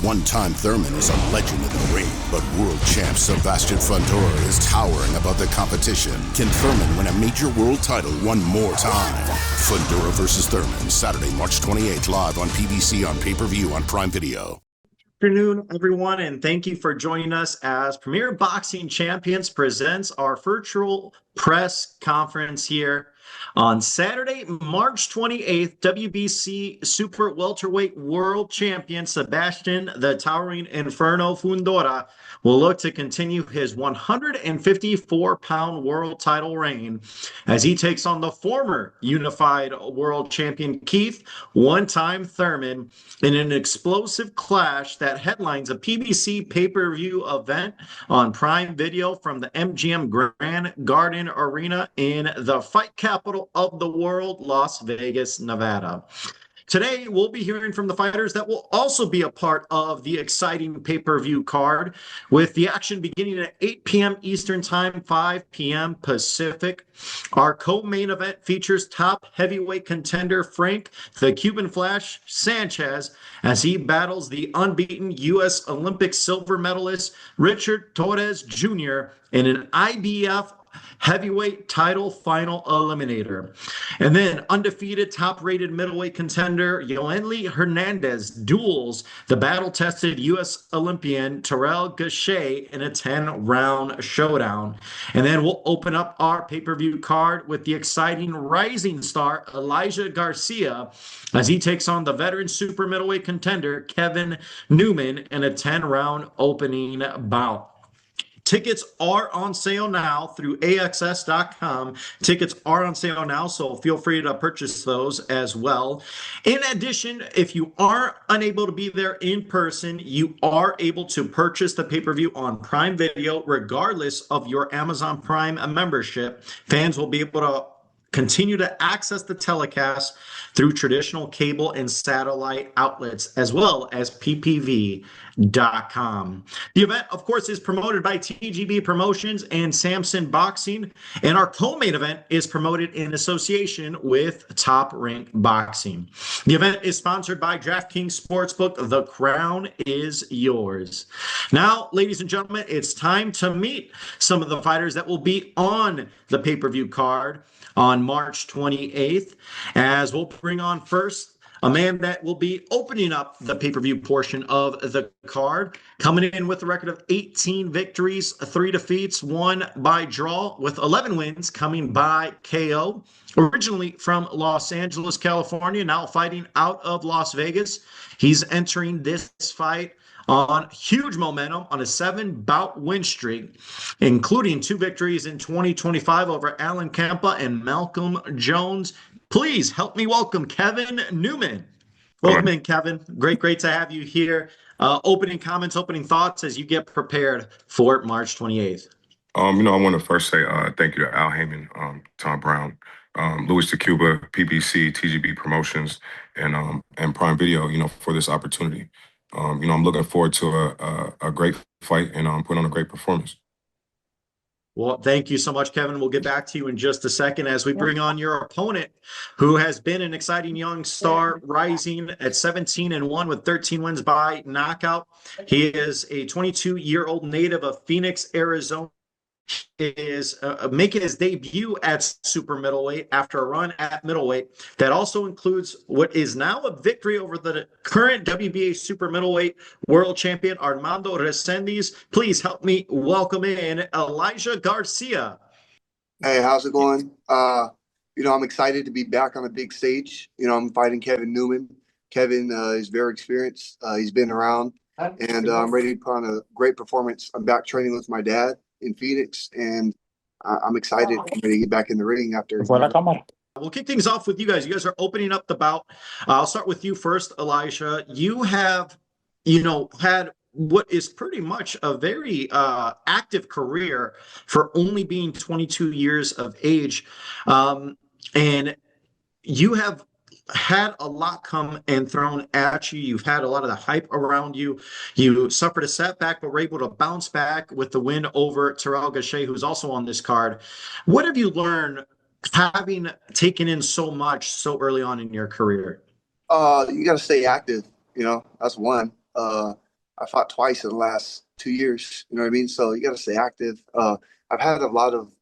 One-time Thurman is a legend in the ring, but world champ Sebastian Fundora is towering above the competition. Can Thurman win a major world title one more time? Fundora versus Thurman, Saturday, March 28th, live on PBC on pay-per-view on Prime Video. Good afternoon, everyone, and thank you for joining us as Premier Boxing Champions presents our virtual press conference here on Saturday, March 28th. WBC Super Welterweight World Champion Sebastian the Towering Inferno Fundora will look to continue his 154-pound world title reign as he takes on the former unified world champion Keith one-time Thurman in an explosive clash that headlines a PBC pay-per-view event on Prime Video from the MGM Grand Garden Arena in the fight capital of the world, Las Vegas, Nevada. Today, we'll be hearing from the fighters that will also be a part of the exciting pay-per-view card, with the action beginning at 8 p.m. Eastern Time, 5 p.m. Pacific. Our co-main event features top heavyweight contender Frank the Cuban Flash Sanchez as he battles the unbeaten U.S. Olympic silver medalist Richard Torrez Jr. in an IBF heavyweight title final eliminator. And then undefeated top-rated middleweight contender Hernandez duels the battle-tested U.S. Olympian Torrez Gausha in a 10-round showdown. And then we'll open up our pay-per-view card with the exciting rising star Garcia as he takes on the veteran super middleweight contender Newman in a 10-round opening bout. Tickets are on sale now through AXS.com. Tickets are on sale now, so feel free to purchase those as well. In addition, if you are unable to be there in person, you are able to purchase the pay-per-view on Prime Video, regardless of your Amazon Prime membership. Fans will be able to continue to access the telecast through traditional cable and satellite outlets, as well as ppv.com. The event, of course, is promoted by TGB Promotions and Samson Boxing, and our co-main event is promoted in association with Top Rank Boxing. The event is sponsored by DraftKings Sportsbook. The crown is yours. Now, ladies and gentlemen, it's time to meet some of the fighters that will be on the pay-per-view card on March 28th, as we'll bring on first a man that will be opening up the pay-per-view portion of the card, coming in with a record of 18 victories, 3 defeats, 1 by draw, with 11 wins coming by KO. Originally from Los Angeles, California, now fighting out of Las Vegas. He's entering this fight on huge momentum on a 7-bout win streak, including 2 victories in 2025 over Alan Campa and Malcolm Jones. Please help me welcome Kevin Newman. Welcome in, Kevin. Great to have you here. Opening comments, opening thoughts as you get prepared for March 28th. I want to first say thank you to Al Heyman, Tom Brown, Louis DeCuba, PBC, TGB Promotions, and Prime Video, for this opportunity. I'm looking forward to a great fight and put on a great performance. Well, thank you so much, Kevin. We'll get back to you in just a second as we bring on your opponent, who has been an exciting young star, rising at 17-1 with 13 wins by knockout. He is a 22-year-old native of Phoenix, Arizona. Is making his debut at super middleweight after a run at middleweight that also includes what is now a victory over the current WBA super middleweight world champion Armando Resendiz. Please help me welcome in Garcia. Hey, how's it going? I'm excited to be back on a big stage. I'm fighting Kevin Newman. Kevin is very experienced. He's been around, and I'm ready to put on a great performance. I'm back training with my dad in Phoenix, and I'm excited to get back in the ring after. We'll kick things off with you guys. You guys are opening up the bout. I'll start with you first, Elijah. You have, had what is pretty much a very active career for only being 22 years of age. And you have had a lot come and thrown at you. You've had a lot of the hype around you. You suffered a setback, but were able to bounce back with the win over Torrez Gausha, who's also on this card. What have you learned having taken in so much so early on in your career? You got to stay active. That's one. I fought twice in the last 2 years. You know what I mean? So you got to stay active. I've had a lot of,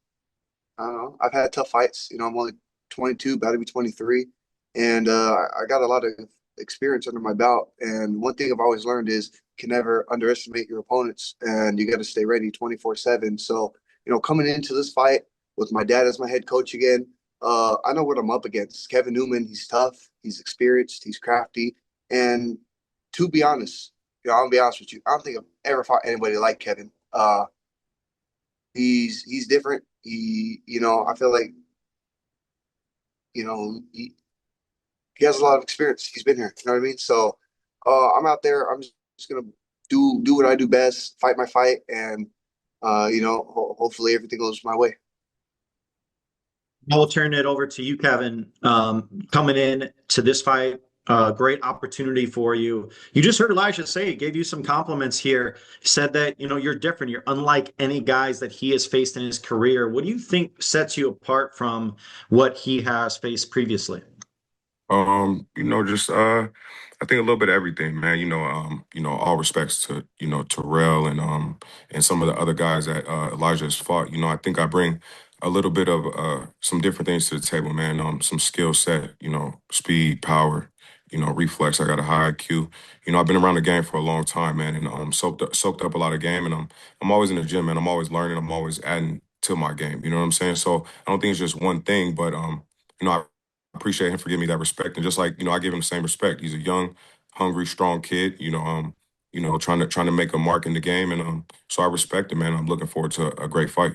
I don't know, I've had tough fights. You know, I'm only 22, about to be 23, and I got a lot of experience under my belt. And one thing I've always learned is you can never underestimate your opponents, and you got to stay ready 24/7. So, you know, coming into this fight with my dad as my head coach again, I know what I'm up against. Kevin Newman, he's tough, he's experienced, he's crafty, and to be honest, you know, I'll be honest with you, I don't think I've ever fought anybody like Kevin. He's different. You know, I feel like, you know, he has a lot of experience. He's been here. You know what I mean? So I'm out there. I'm just gonna do what I do best, fight my fight, and you know, hopefully everything goes my way. I will turn it over to you, Kevin. Coming in to this fight, great opportunity for you. You just heard Elijah say he gave you some compliments here. He said that you're different. You're unlike any guys that he has faced in his career. What do you think sets you apart from what he has faced previously? Just I think a little bit of everything, man. All respects to, Terrell and some of the other guys that Elijah has fought. I think I bring a little bit of some different things to the table, man. Some skill set, speed, power, reflex. I got a high IQ. I've been around the game for a long time, man, and soaked up a lot of game, and I'm always in the gym, man. I'm always learning, I'm always adding to my game. You know what I'm saying? So I don't think it's just one thing, but I appreciate him for giving me that respect. And just like, I give him the same respect. He's a young, hungry, strong kid, trying to make a mark in the game. And so I respect him, man. I'm looking forward to a great fight.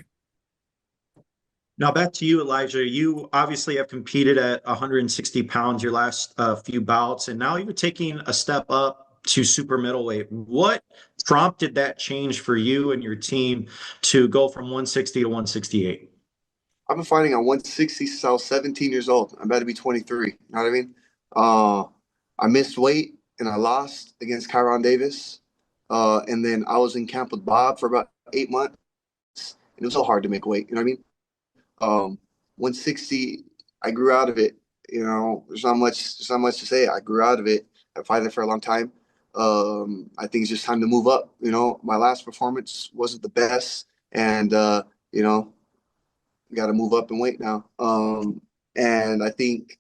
Now back to you, Elijah. You obviously have competed at 160 pounds your last few bouts, and now you're taking a step up to super middleweight. What prompted that change for you and your team to go from 160 to 168? I've been fighting at 160 since I was 17 years old. I'm about to be 23. You know what I mean? I missed weight and I lost against Kyron Davis. And then I was in camp with Bob for about 8 months. And it was so hard to make weight. You know what I mean? 160, I grew out of it. You know, there's not much to say. I grew out of it. I fighting for a long time. I think it's just time to move up. You know, my last performance wasn't the best. And, you know, got to move up and weight now. And I think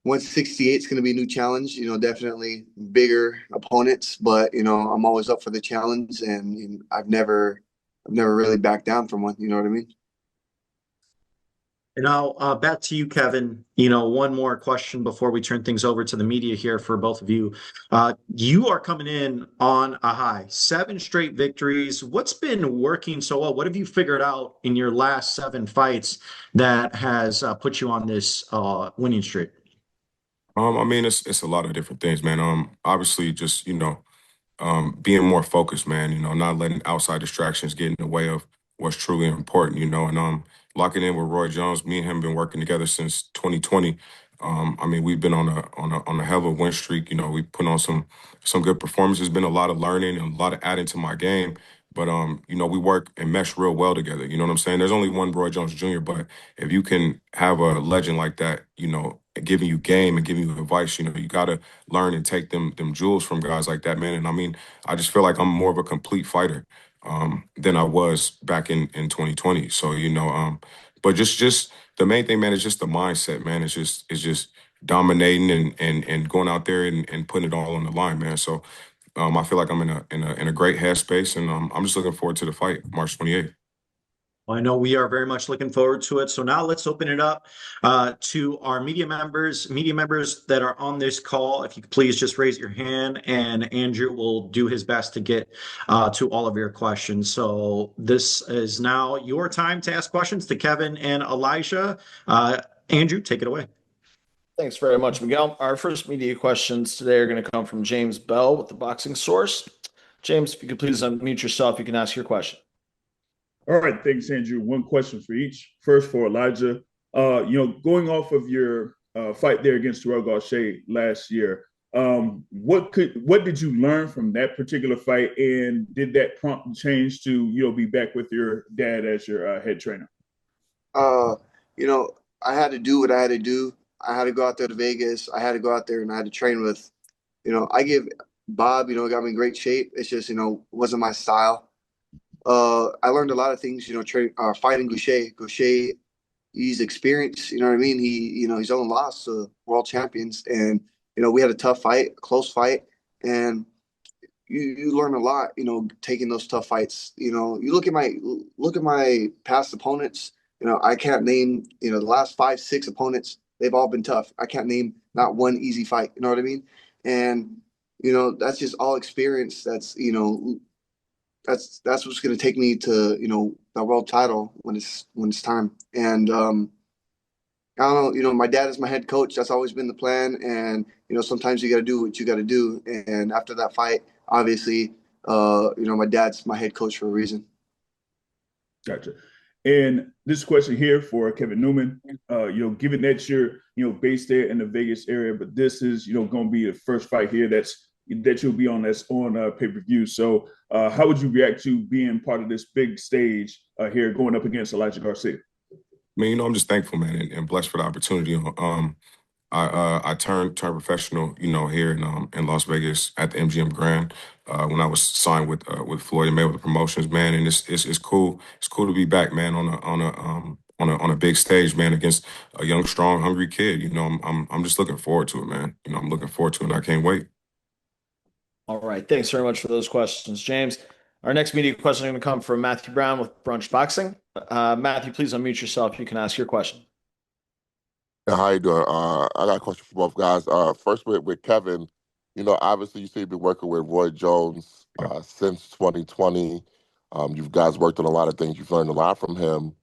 168 is going to be a new challenge. You know, definitely bigger opponents, but I'm always up for the challenge, and I've never really backed down from one. You know what I mean? And now back to you, Kevin. One more question before we turn things over to the media here for both of you. You are coming in on a high, 7 straight victories. What's been working so well? What have you figured out in your last 7 fights that has put you on this winning streak? It's a lot of different things, man. Obviously just, being more focused, man, not letting outside distractions get in the way of what's truly important, and locking in with Roy Jones. Me and him been working together since 2020. We've been on a hell of a win streak. We put on some good performances. Been a lot of learning and a lot of adding to my game. But we work and mesh real well together. You know what I'm saying? There's only one Roy Jones Jr., but if you can have a legend like that, giving you game and giving you advice, you gotta learn and take them jewels from guys like that, man. And I just feel like I'm more of a complete fighter than I was back in 2020. So, but just the main thing, man, is just the mindset, man. It's just dominating and going out there and putting it all on the line, man. So I feel like I'm in a great headspace, and I'm just looking forward to the fight, March 28th. I know we are very much looking forward to it. So now let's open it up to our media members that are on this call. If you could please just raise your hand, and Andrew will do his best to get to all of your questions. So this is now your time to ask questions to Kevin and Elijah. Andrew, take it away. Thanks very much, Miguel. Our first media questions today are going to come from James Bell with the Boxing Source. James, if you could please unmute yourself, you can ask your question. All right, thanks, Andrew. One question for each. First for Elijah. Going off of your fight there against Terrell Gausha last year, what did you learn from that particular fight, and did that prompt change to be back with your dad as your head trainer? I had to do what I had to do. I had to go out there to Vegas. I had to go out there and I had to train with. I give Bob, got me in great shape. It's just, wasn't my style. I learned a lot of things, fighting Gausha. Gausha, he's experienced, you know what I mean? He's only lost to world champions. And, we had a tough fight, a close fight. And you learn a lot, taking those tough fights. You look at my past opponents. I can't name, the last 5, 6 opponents. They've all been tough. I can't name not one easy fight. You know what I mean? And that's just all experience. That's what's going to take me to the world title when it's time. And I don't know. My dad is my head coach. That's always been the plan. And sometimes you got to do what you got to do. And after that fight, obviously, my dad's my head coach for a reason. Gotcha. And this question here for Kevin Newman, given that you're based there in the Vegas area, but this is, going to be the first fight here that you'll be on that's on pay-per-view. So how would you react to being part of this big stage here going up against Elijah Garcia? Man, I'm just thankful, man, and blessed for the opportunity. I turned professional, here in Las Vegas at the MGM Grand when I was signed with Floyd and Mayweather Promotions, man. And it's cool. It's cool to be back, man, on a big stage, man, against a young, strong, hungry kid. I'm just looking forward to it, man. I'm looking forward to it, and I can't wait. All right. Thanks very much for those questions, James. Our next media question is going to come from Matthew Brown with Brunch Boxing. Matthew, please unmute yourself. You can ask your question. Yeah, how you doing? I got a question for both guys. First with Kevin, obviously you say you've been working with Roy Jones since 2020. You guys worked on a lot of things. You've learned a lot from him.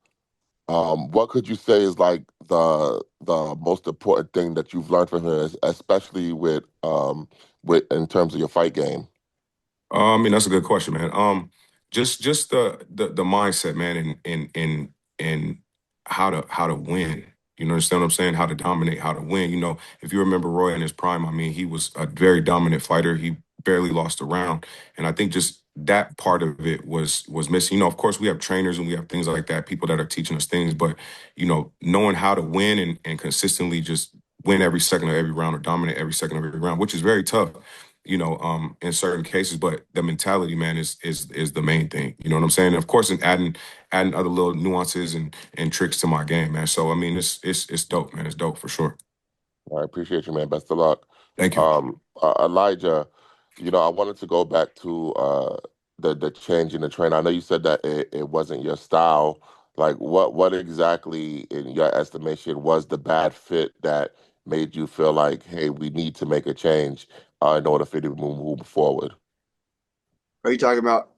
What could you say is like the most important thing that you've learned from him, especially with in terms of your fight game? I mean, that's a good question, man. Just the mindset, man, and how to win. You understand what I'm saying? How to dominate, how to win. If you remember Roy in his prime, I mean, he was a very dominant fighter. He barely lost a round, and I think just that part of it was missing. Of course, we have trainers and we have things like that, people that are teaching us things, but knowing how to win and consistently just win every second of every round or dominate every second of every round, which is very tough in certain cases, but the mentality, man, is the main thing. You know what I'm saying? And of course, and adding other little nuances and tricks to my game, man. So I mean, it's dope, man. It's dope for sure. I appreciate you, man. Best of luck. Thank you. Elijah, I wanted to go back to the change in the train. I know you said that it wasn't your style. Like, what exactly, in your estimation, was the bad fit that made you feel like, hey, we need to make a change in order for it to move forward? Are you talking about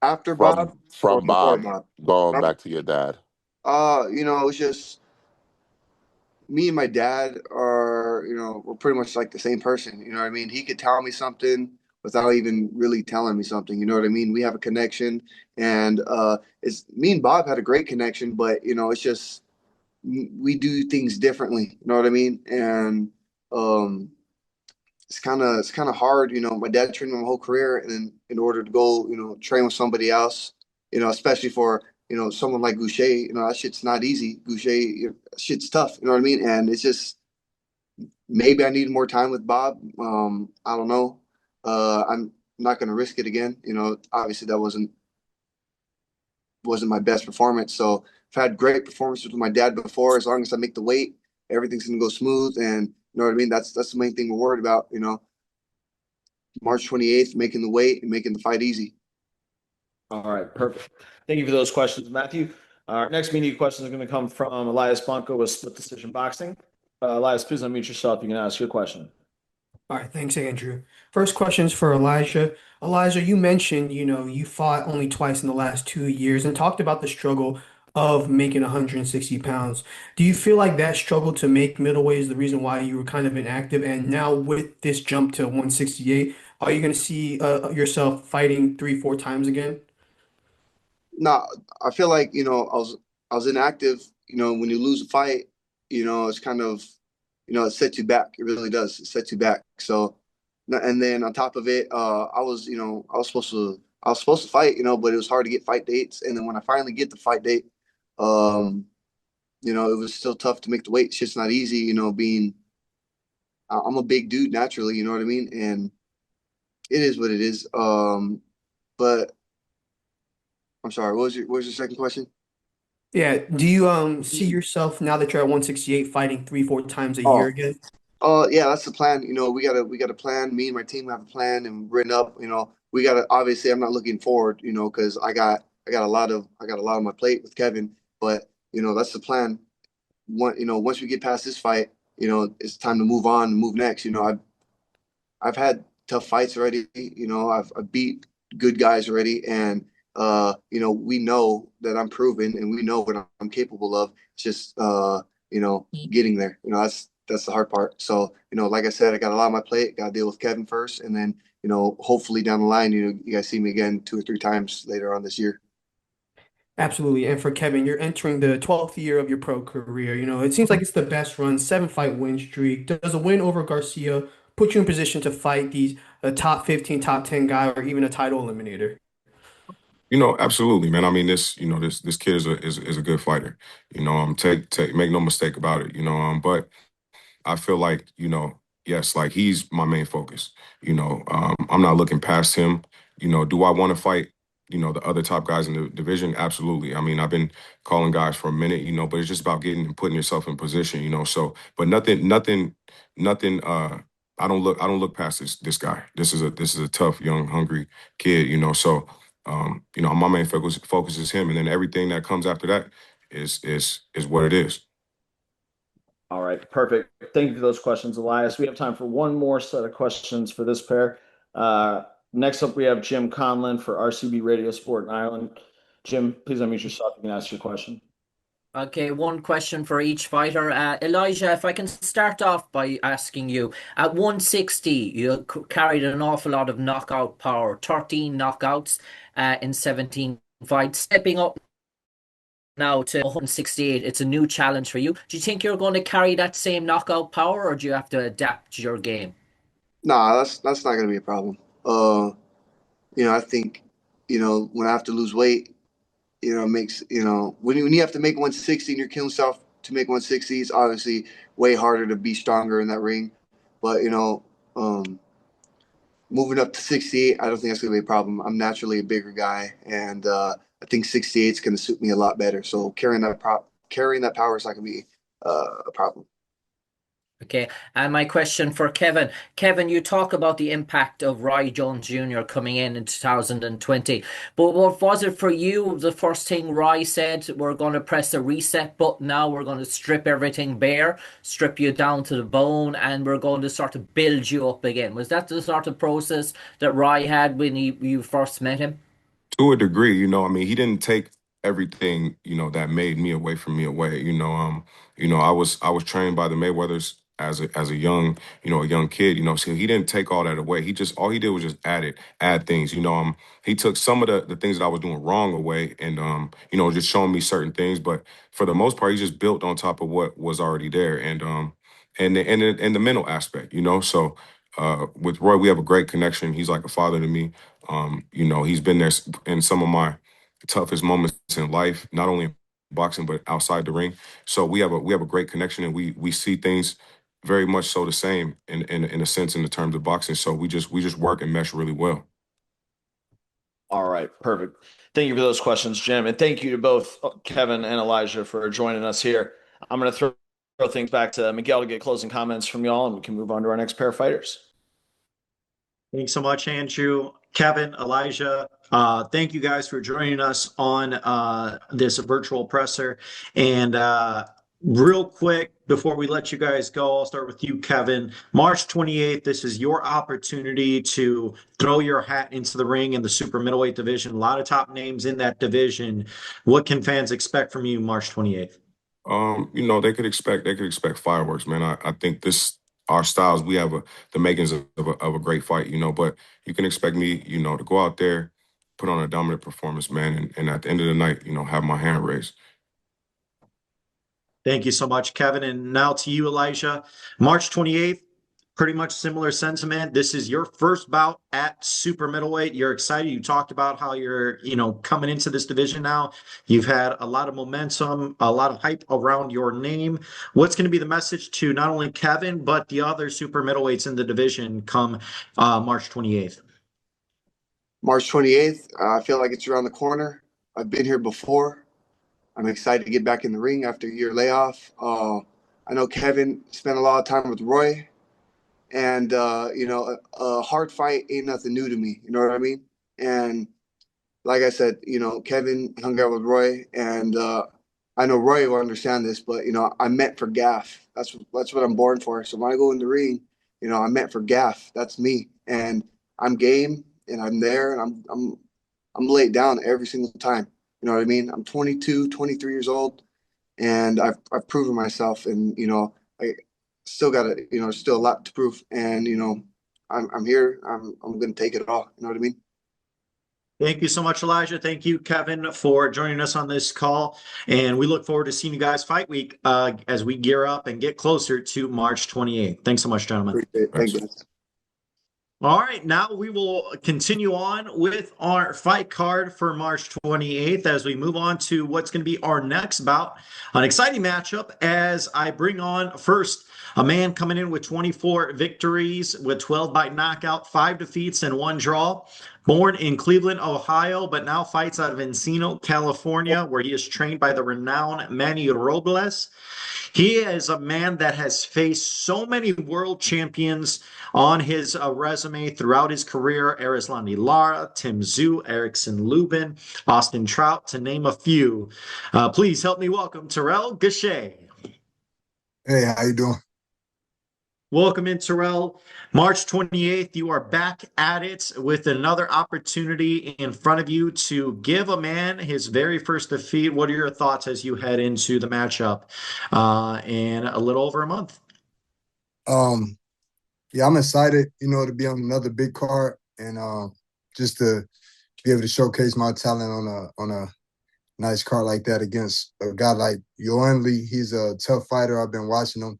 after Bob or From before Bob, Bob? going back to your dad? It's just me and my dad are, we're pretty much like the same person. You know what I mean? He could tell me something without even really telling me something. You know what I mean? We have a connection, and it's me and Bob had a great connection, but it's just we do things differently. You know what I mean? And it's kind of hard. My dad trained me my whole career, and then in order to go, train with somebody else, especially for someone like Gausha, that shit's not easy. Gausha, shit's tough. You know what I mean? And it's just maybe I need more time with Bob. I don't know. I'm not going to risk it again. Obviously that wasn't my best performance. So I've had great performances with my dad before. As long as I make the weight, everything's going to go smooth. And you know what I mean? That's the main thing we're worried about. March 28th, making the weight and making the fight easy. All right, perfect. Thank you for those questions, Matthew. Our next media question is going to come from Elias Blanco with Split Decision Boxing. Elias, please unmute yourself. You can ask your question. All right, thanks, Andrew. First question is for Elijah. Elijah, you mentioned, you fought only twice in the last 2 years and talked about the struggle of making 160 pounds. Do you feel like that struggle to make middleweight is the reason why you were kind of inactive? And now with this jump to 168, are you going to see yourself fighting 3, 4 times again? No, I feel like, I was inactive. When you lose a fight, it's kind of, it sets you back. It really does. It sets you back. So, and then on top of it, I was supposed to fight, but it was hard to get fight dates. And then when I finally get the fight date, it was still tough to make the weight. It's just not easy, I'm a big dude naturally, you know what I mean? And it is what it is. But I'm sorry. What was your second question? Yeah. Do you see yourself now that you're at 168 fighting 3, 4 times a year Oh, again? yeah, that's the plan. We got a plan. Me and my team have a plan and written up. We gotta obviously. I'm not looking forward. Because I got a lot on my plate with Kevin. But that's the plan. Once we get past this fight, it's time to move on and move next. I've had tough fights already. I've beat good guys already, and we know that I'm proven, and we know what I'm capable of. It's just getting there. That's the hard part. So like I said, I got a lot on my plate. Got to deal with Kevin first, and then hopefully down the line, you guys see me again 2 or 3 times later on this year. Absolutely. And for Kevin, you're entering the 12th year of your pro career. It seems like it's the best run, 7 fight win streak. Does a win over Garcia put you in position to fight these a top 15, top 10 guy, or even a title eliminator? Absolutely, man. I mean, this kid is a good fighter. Take make no mistake about it. But I feel like, yes, like he's my main focus. I'm not looking past him. Do I want to fight, the other top guys in the division? Absolutely. I mean, I've been calling guys for a minute, but it's just about getting and putting yourself in position, So, but nothing. I don't look past this guy. This is a tough, young, hungry kid, So, my main focus is him, and then everything that comes after that is what it is. All right, perfect. Thank you for those questions, Elias. We have time for one more set of questions for this pair. Uh, Next up, we have Jim Conlon for RCB Radio Sport in Ireland. Jim, please unmute yourself. You can ask your question. Okay, one question for each fighter. Elijah, if I can start off by asking you, at 160, you carried an awful lot of knockout power, 13 knockouts in 17 fights. Stepping up now to 168, it's a new challenge for you. Do you think you're going to carry that same knockout power, or do you have to adapt your game? Nah, that's not gonna be a problem. I think, when I have to lose weight, it makes, when you have to make 160 and you're killing yourself to make 160, it's obviously way harder to be stronger in that ring. But, moving up to 68, I don't think that's going to be a problem. I'm naturally a bigger guy, and I think 68 is going to suit me a lot better. So carrying that power is not going to be a problem. Okay, and my question for Kevin. Kevin, you talk about the impact of Roy Jones Jr. coming in 2020, but what was it for you? The first thing Roy said, we're going to press the reset button now, we're going to strip everything bare, strip you down to the bone, and we're going to sort of build you up again. Was that the sort of process that Roy had when you first met him? To a degree, I mean, he didn't take everything, that made me away from me away. I was trained by the Mayweathers as a young, a young kid, so he didn't take all that away. All he did was just add things. He took some of the things that I was doing wrong away and just showing me certain things. But for the most part, he just built on top of what was already there. And the mental aspect, So with Roy, we have a great connection. He's like a father to me. He's been there in some of my toughest moments in life, not only in boxing but outside the ring. So we have a great connection, and we see things very much so the same in a sense in the terms of boxing. So we just work and mesh really well. All right, perfect. Thank you for those questions, Jim. And thank you to both Kevin and Elijah for joining us here. I'm going to throw things back to Miguel to get closing comments from y'all, and we can move on to our next pair of fighters. Thanks so much, Andrew, Kevin, Elijah. Thank you guys for joining us on this virtual presser. And real quick, before we let you guys go, I'll start with you, Kevin. March 28th, this is your opportunity to throw your hat into the ring in the super middleweight division. A lot of top names in that division. What can fans expect from you March 28th? They could expect fireworks, man. I think our styles, we have the makings of a great fight, but you can expect me, to go out there, put on a dominant performance, man, and at the end of the night, have my hand raised. Thank you so much, Kevin. And now to you, Elijah. March 28th, pretty much similar sentiment. This is your first bout at super middleweight. You're excited. You talked about how you're, coming into this division now. You've had a lot of momentum, a lot of hype around your name. What's going to be the message to not only Kevin, but the other super middleweights in the division come March 28th? March 28th. I feel like it's around the corner. I've been here before. I'm excited to get back in the ring after a year layoff. I know Kevin spent a lot of time with Roy, and a hard fight ain't nothing new to me. You know what I mean? And like I said, Kevin hung out with Roy, and I know Roy will understand this, but I'm meant for gaff. That's what I'm born for. So when I go in the ring, I'm meant for gaff. That's me, and I'm game, and I'm there, and I'm laid down every single time. You know what I mean? I'm 22, 23 years old, and I've proven myself, and I still got still a lot to prove, and I'm here. I'm gonna take it all. You know what I mean? Thank you so much, Elijah. Thank you, Kevin, for joining us on this call. And we look forward to seeing you guys fight week as we gear up and get closer to March 28th. Thanks so much, gentlemen. Appreciate it. Thank you. All right, now we will continue on with our fight card for March 28th as we move on to what's going to be our next bout. An exciting matchup as I bring on first a man coming in with 24 victories with 12 by knockout, 5 defeats, and 1 draw. Born in Cleveland, Ohio, but now fights out of Encino, California, where he is trained by the renowned Manny Robles. He is a man that has faced so many world champions on his resume throughout his career. Arislandi Lara, Tim Zhu, Erickson Lubin, Austin Trout, to name a few. Please help me welcome Terrell Gausha. Hey, how you doing? Welcome in, Terrell. March 28th, you are back at it with another opportunity in front of you to give a man his very first defeat. What are your thoughts as you head into the matchup in a little over a month? Yeah, I'm excited, to be on another big card and just to be able to showcase my talent on a nice card like that against a guy like Yoan Lee. He's a tough fighter. I've been watching him,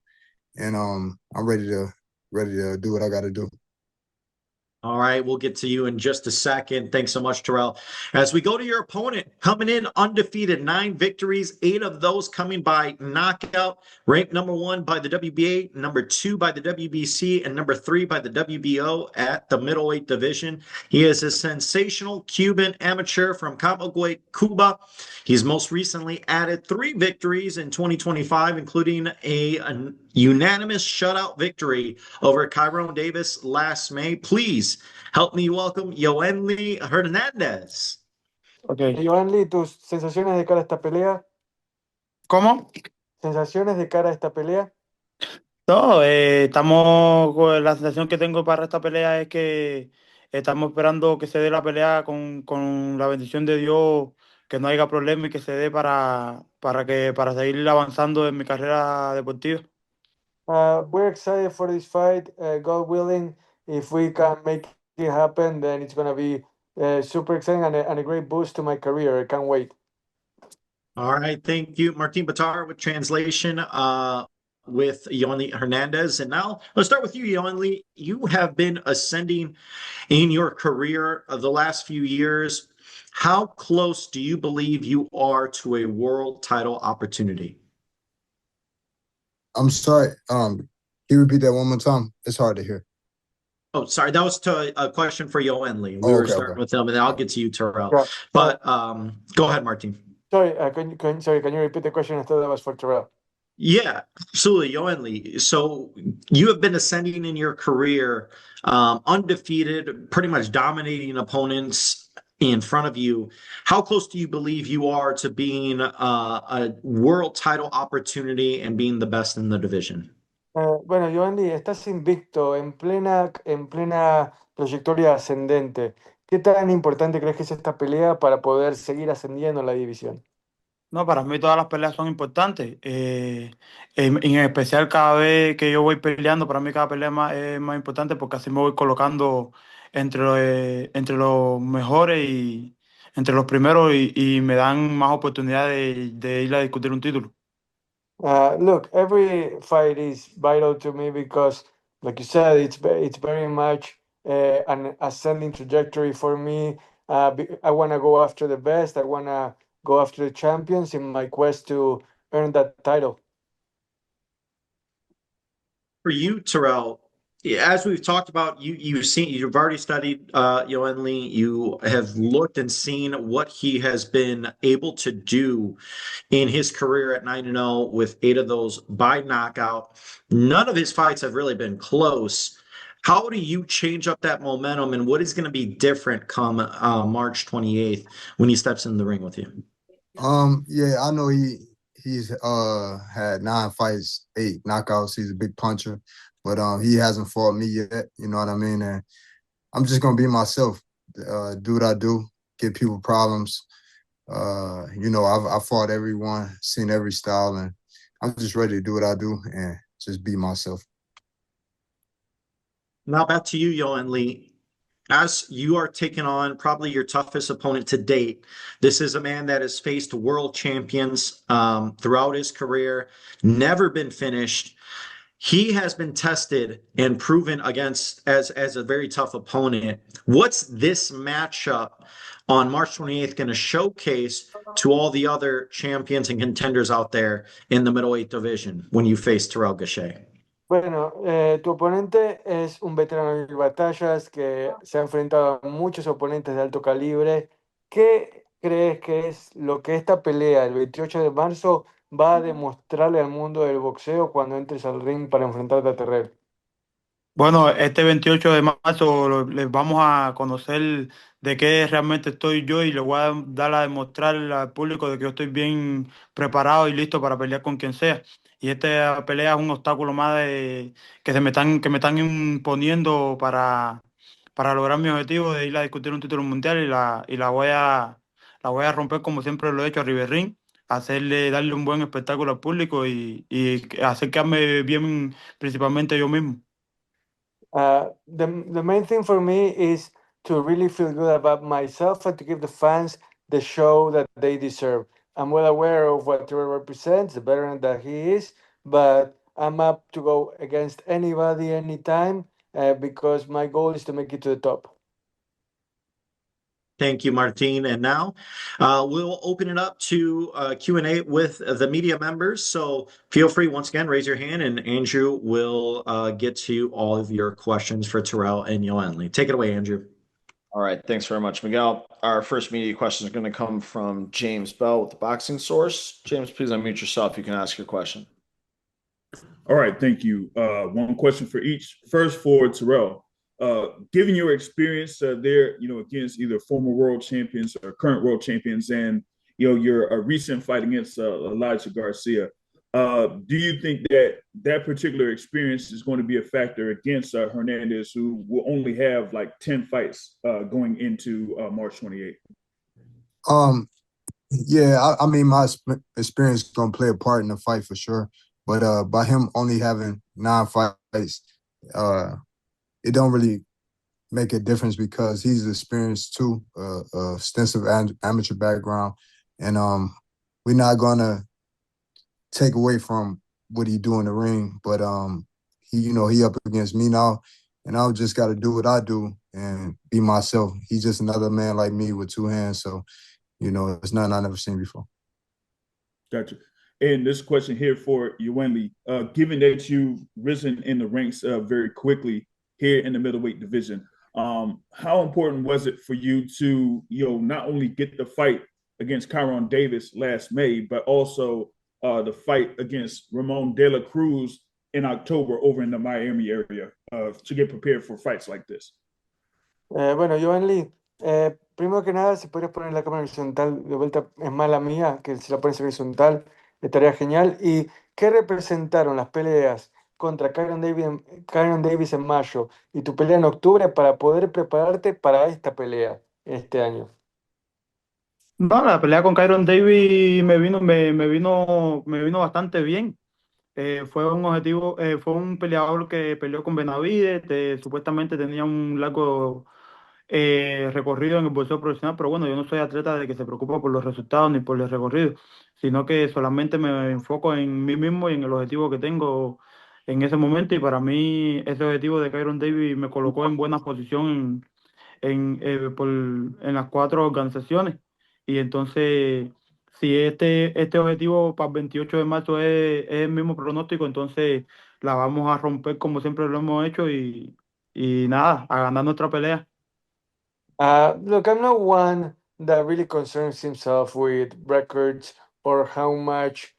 and I'm ready to do what I got to do. All right, we'll get to you in just a second. Thanks so much, Terrell. As we go to your opponent, coming in undefeated, 9 victories, 8 of those coming by knockout, ranked number 1 by the WBA, number 2 by the WBC, and number 3 by the WBO at the middleweight division. He is a sensational Cuban amateur from Camagüey, Cuba. He's most recently added 3 victories in 2025, including a unanimous shutout victory over Kyron Davis last May. Please help me welcome Yoenli Hernandez. Ok. Giovanni, tus sensaciones de cara a esta pelea, ¿Cómo? sensaciones de cara a esta pelea. No, estamos, la sensación que tengo para esta pelea es que estamos esperando que se dé la pelea con la bendición de Dios, que no haya problema y que se dé para seguir avanzando en mi carrera deportiva. We're excited for this fight. God willing, if we can make it happen, then it's gonna be super exciting and a great boost to my career. I can't wait. All right, thank you, Martin Batar, with translation with Yoenli Hernandez. And now let's start with you, Yoenli. You have been ascending in your career of the last few years. How close do you believe you are to a world title opportunity? I'm sorry. Can you repeat that one more time? It's hard to hear. Oh, sorry. That was a question for Yoenli. We Oh, were okay, starting okay. with him, and then I'll get to you, Terrell. Yeah. But go ahead, Martin. Sorry, can you repeat the question? I thought that was for Terrell. Yeah, absolutely, Yoenli. So you have been ascending in your career, undefeated, pretty much dominating opponents in front of you. How close do you believe you are to being a world title opportunity and being the best in the division? Bueno, Giovanni, estás invicto en plena trayectoria ascendente. ¿Qué tan importante crees que es esta pelea para poder seguir ascendiendo en la división? No, para mí todas las peleas son importantes. En especial cada vez que yo voy peleando, para mí cada pelea es más importante porque así me voy colocando entre los mejores y entre los primeros y me dan más oportunidades de ir a discutir un título. Look, every fight is vital to me because, like you said, it's very much an ascending trajectory for me. I want to go after the best. I want to go after the champions in my quest to earn that title. For you, Terrell, as we've talked about, you've already studied Yoen Lee. You have looked and seen what he has been able to do in his career at 9-0 with 8 of those by knockout. None of his fights have really been close. How do you change up that momentum, and what is going to be different come March 28th when he steps in the ring with you? Yeah, I know he's had 9 fights, 8 knockouts. He's a big puncher, but he hasn't fought me yet. You know what I mean? And I'm just gonna be myself. Do what I do, give people problems. I've fought everyone, seen every style, and I'm just ready to do what I do and just be myself. Now back to you, Yoen Lee. As you are taking on probably your toughest opponent to date, this is a man that has faced world champions throughout his career, never been finished. He has been tested and proven against as a very tough opponent. What's this matchup on March 28th going to showcase to all the other champions and contenders out there in the middleweight division when you face Terrell Gausha? Bueno, tu oponente es un veterano de batallas que se ha enfrentado a muchos oponentes de alto calibre. ¿Qué crees que es lo que esta pelea el 28 de marzo va a demostrarle al mundo del boxeo cuando entres al ring para enfrentarte a Terrell? Bueno, este 28 de marzo les vamos a conocer de qué realmente estoy yo y le voy a dar a demostrar al público de que yo estoy bien preparado y listo para pelear con quien sea. Y esta pelea es un obstáculo más que me están imponiendo para lograr mi objetivo de ir a discutir un título mundial y la voy a romper como siempre lo he hecho a Riverring, darle un buen espectáculo al público y hacer quedarme bien principalmente yo mismo. The main thing for me is to really feel good about myself and to give the fans the show that they deserve. I'm well aware of what Torrez represents, the veteran that he is, but I'm up to go against anybody, anytime, because my goal is to make it to the top. Thank you, Martin. And now we'll open it up to Q&A with the media members. So feel free, once again, raise your hand and Andrew will get to all of your questions for Terrell and Yoen Lee. Take it away, Andrew. All right, thanks very much, Miguel. Our first media question is going to come from James Bell with the Boxing Source. James, please unmute yourself. You can ask your question. All right, thank you. One question for each. First for Terrell. Given your experience there, against either former world champions or current world champions, and your recent fight against Elijah Garcia, do you think that particular experience is going to be a factor against Hernandez, who will only have like 10 fights going into March 28th? Yeah, I mean, my experience is gonna play a part in the fight for sure. But by him only having 9 fights, it don't really make a difference because he's experienced too, extensive amateur background, and we're not gonna take away from what he do in the ring. But he up against me now, and I just got to do what I do and be myself. He's just another man like me with 2 hands, so it's nothing I've never seen before. Gotcha. And this question here for Yoen Lee, given that you've risen in the ranks very quickly here in the middleweight division, how important was it for you to, not only get the fight against Kyron Davis last May, but also the fight against Ramon De La Cruz in October over in the Miami area to get prepared for fights like this? Bueno, Yoen Lee, primero que nada, si podrías poner la cámara horizontal de vuelta, es mala mía, que si la pones horizontal estaría genial. ¿Y qué representaron las peleas contra Kyron Davis en mayo y tu pelea en octubre para poder prepararte para esta pelea este año? No, la pelea con Kyron Davis me vino bastante bien. Fue un objetivo, fue un peleador que peleó con Benavides, supuestamente tenía un largo recorrido en el boxeo profesional, pero bueno, yo no soy atleta de que se preocupa por los resultados ni por el recorrido, sino que solamente me enfoco en mí mismo y en el objetivo que tengo en ese momento, y para mí ese objetivo de Kyron Davis me colocó en buena posición en las 4 organizaciones. Y entonces, si este objetivo para el 28 de marzo es el mismo pronóstico, entonces la vamos a romper como siempre lo hemos hecho y nada, a ganar nuestra pelea. Look, I'm not one that really concerns himself with records or how much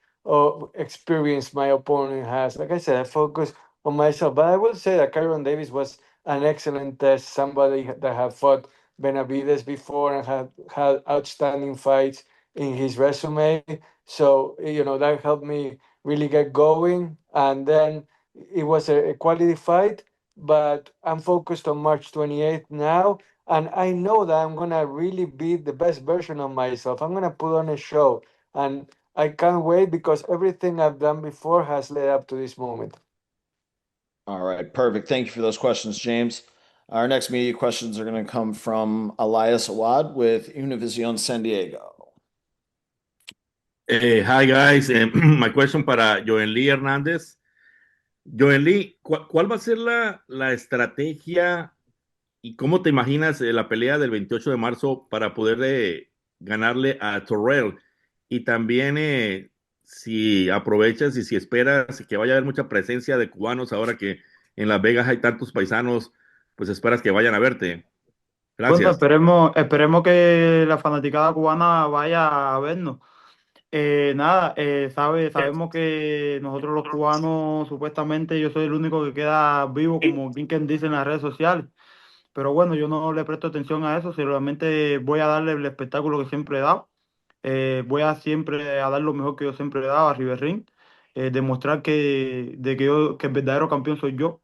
experience my opponent has. Like I said, I focus on myself. But I will say that Kyron Davis was an excellent test, somebody that had fought Benavides before and had outstanding fights in his resume. So, that helped me really get going. And then it was a quality fight, but I'm focused on March 28th now, and I know that I'm gonna really be the best version of myself. I'm gonna put on a show, and I can't wait because everything I've done before has led up to this moment. All right, perfect. Thank you for those questions, James. Our next media questions are going to come from Elias Awad with Univision San Diego. Hi guys, my question para Joenly Hernández. Joenly, ¿cuál va a ser la estrategia y cómo te imaginas la pelea del 28 de marzo para poder ganarle a Torrez? Y también si aprovechas y si esperas que vaya a haber mucha presencia de cubanos ahora que en Las Vegas hay tantos paisanos, pues esperas que vayan a verte. Bueno, Gracias. esperemos que la fanaticada cubana vaya a vernos. Nada, sabemos que nosotros los cubanos, supuestamente yo soy el único que queda vivo, como quien dice en las redes sociales. Pero bueno, yo no le presto atención a eso, solamente voy a darle el espectáculo que siempre he dado. Voy a siempre a dar lo mejor que yo siempre he dado a River, demostrar que el verdadero campeón soy yo,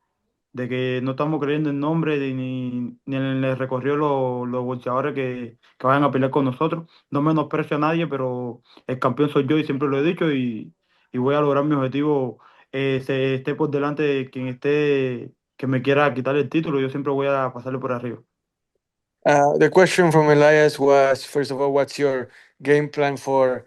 de que no estamos creyendo en nombre ni en el recorrido los boxeadores que vayan a pelear con nosotros. No menosprecio a nadie, pero el campeón soy yo y siempre lo he dicho y voy a lograr mi objetivo. Esté por delante de quien esté que me quiera quitar el título, yo siempre voy a pasarle por arriba. The question from Elias was, first of all, what's your game plan for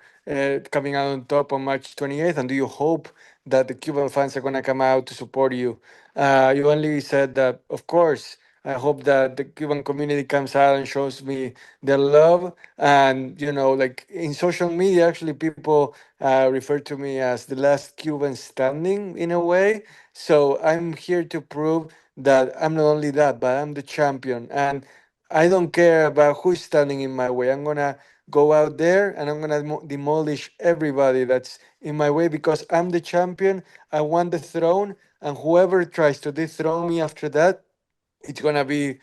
coming out on top on March 28th? And do you hope that the Cuban fans are going to come out to support you? You only said that, of course, I hope that the Cuban community comes out and shows me their love. And, like in social media, actually, people refer to me as the last Cuban standing in a way. So I'm here to prove that I'm not only that, but I'm the champion. And I don't care about who's standing in my way. I'm gonna go out there and I'm gonna demolish everybody that's in my way because I'm the champion. I want the throne, and whoever tries to dethrone me after that, it's gonna be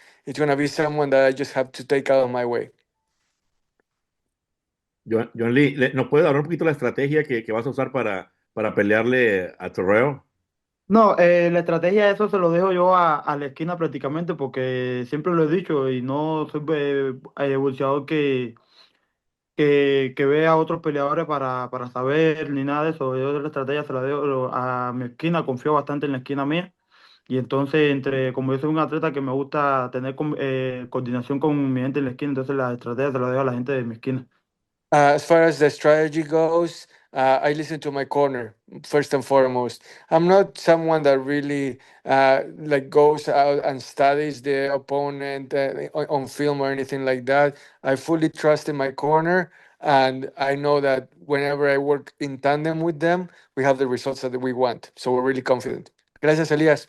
someone that I just have to take out of my way. John Lee, ¿nos puede dar un poquito la estrategia que vas a usar para pelearle a Torreo? No, la estrategia de eso se lo dejo yo a la esquina prácticamente porque siempre lo he dicho y no soy boxeador que vea a otros peleadores para saber ni nada de eso. Yo la estrategia se la dejo a mi esquina, confío bastante en la esquina mía. Y entonces, como yo soy un atleta que me gusta tener coordinación con mi gente en la esquina, entonces la estrategia se la dejo a la gente de mi esquina. As far as the strategy goes, I listen to my corner first and foremost. I'm not someone that really like goes out and studies the opponent on film or anything like that. I fully trust in my corner, and I know that whenever I work in tandem with them, we have the results that we want. So we're really confident. Gracias, Elias.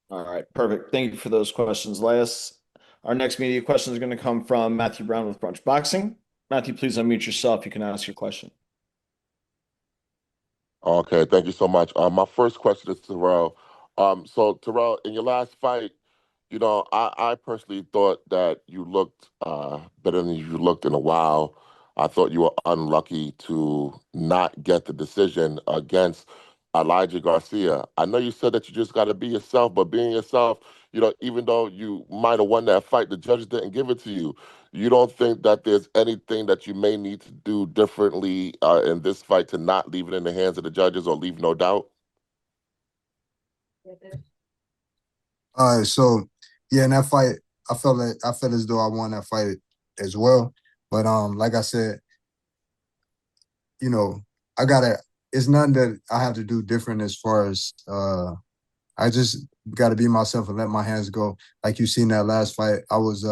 All right, perfect. Thank you for those questions, Elias. Our next media question is going to come from Matthew Brown with Brunch Boxing. Matthew, please unmute yourself. You can ask your question. Okay, thank you so much. My first question is Terrell. So Terrell, in your last fight, I personally thought that you looked better than you looked in a while. I thought you were unlucky to not get the decision against Elijah Garcia. I know you said that you just got to be yourself, but being yourself, even though you might have won that fight, the judges didn't give it to you. You don't think that there's anything that you may need to do differently in this fight to not leave it in the hands of the judges or leave no doubt? So yeah, in that fight, I felt as though I won that fight as well. But like I said, it's nothing that I have to do different as far as I just gotta be myself and let my hands go. Like you seen that last fight, I was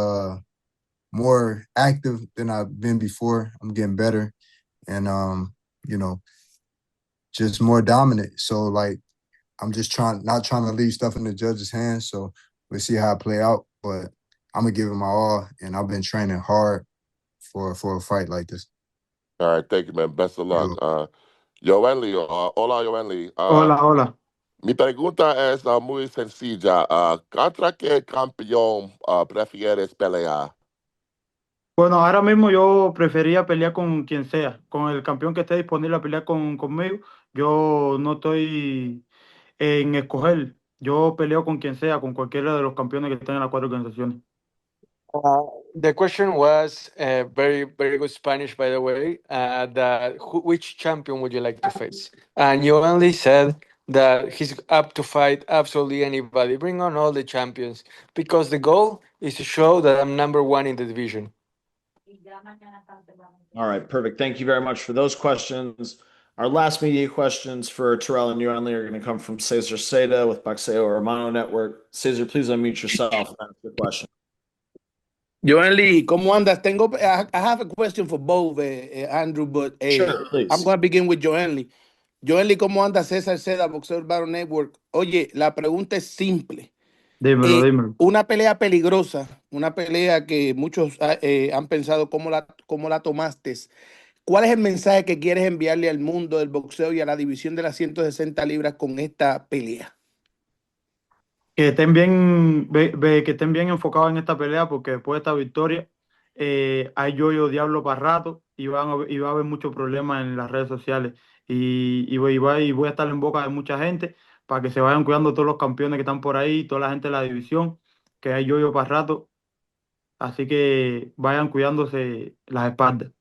more active than I've been before. I'm getting better and just more dominant. So like I'm just not trying to leave stuff in the judge's hands. So we'll see how it play out. But I'm gonna give it my all, and I've been training hard for a fight like this. All right, thank you, man. Best of luck. Yoeli, hola, Yoeli. Hola, hola. Mi pregunta es muy sencilla. ¿Contra qué campeón prefieres pelear? Bueno, ahora mismo yo prefería pelear con quien sea, con el campeón que esté disponible a pelear conmigo. Yo no estoy en escoger. Yo peleo con quien sea, con cualquiera de los campeones que estén en las cuatro organizaciones. The question was very, very good Spanish, by the way. Which champion would you like to face? And you only said that he's up to fight absolutely anybody. Bring on all the champions because the goal is to show that I'm number one in the division. All right, perfect. Thank you very much for those questions. Our last media questions for Terrell and Newman are going to come from Cesar Seda with Boxeo Hermano Network. Cesar, please unmute yourself and ask your question. Joanly, ¿cómo andas? I have a question for both, Andrew, but Sure, please. I'm going to begin with Joanly. Joanly, ¿cómo andas? César Seda, Boxeo Hermano Network. Oye, la pregunta es simple. Dímelo. Una pelea peligrosa, una pelea que muchos han pensado cómo la tomaste. ¿Cuál es el mensaje que quieres enviarle al mundo del boxeo y a la división de las 160 libras con esta pelea? Que estén bien, que estén bien enfocados en esta pelea, porque después de esta victoria hay yo diablo para rato y va a haber muchos problemas en las redes sociales. Y voy a estar en boca de mucha gente para que se vayan cuidando todos los campeones que están por ahí, toda la gente de la división, que hay yo para rato. Así que vayan cuidándose las espaldas.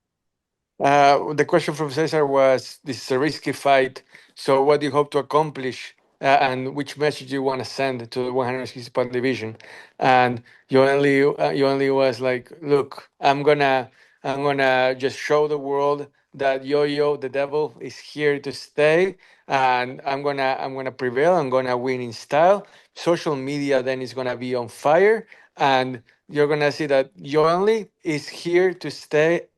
The question from Cesar was, this is a risky fight, so what do you hope to accomplish and which message you want to send to the 160-pound division? And you only was like, look, I'm gonna just show the world that Yo-Yo, the devil, is here to stay, and I'm gonna prevail. I'm gonna win in style. Social media then is gonna be on fire, and you're gonna see that Yo is here to stay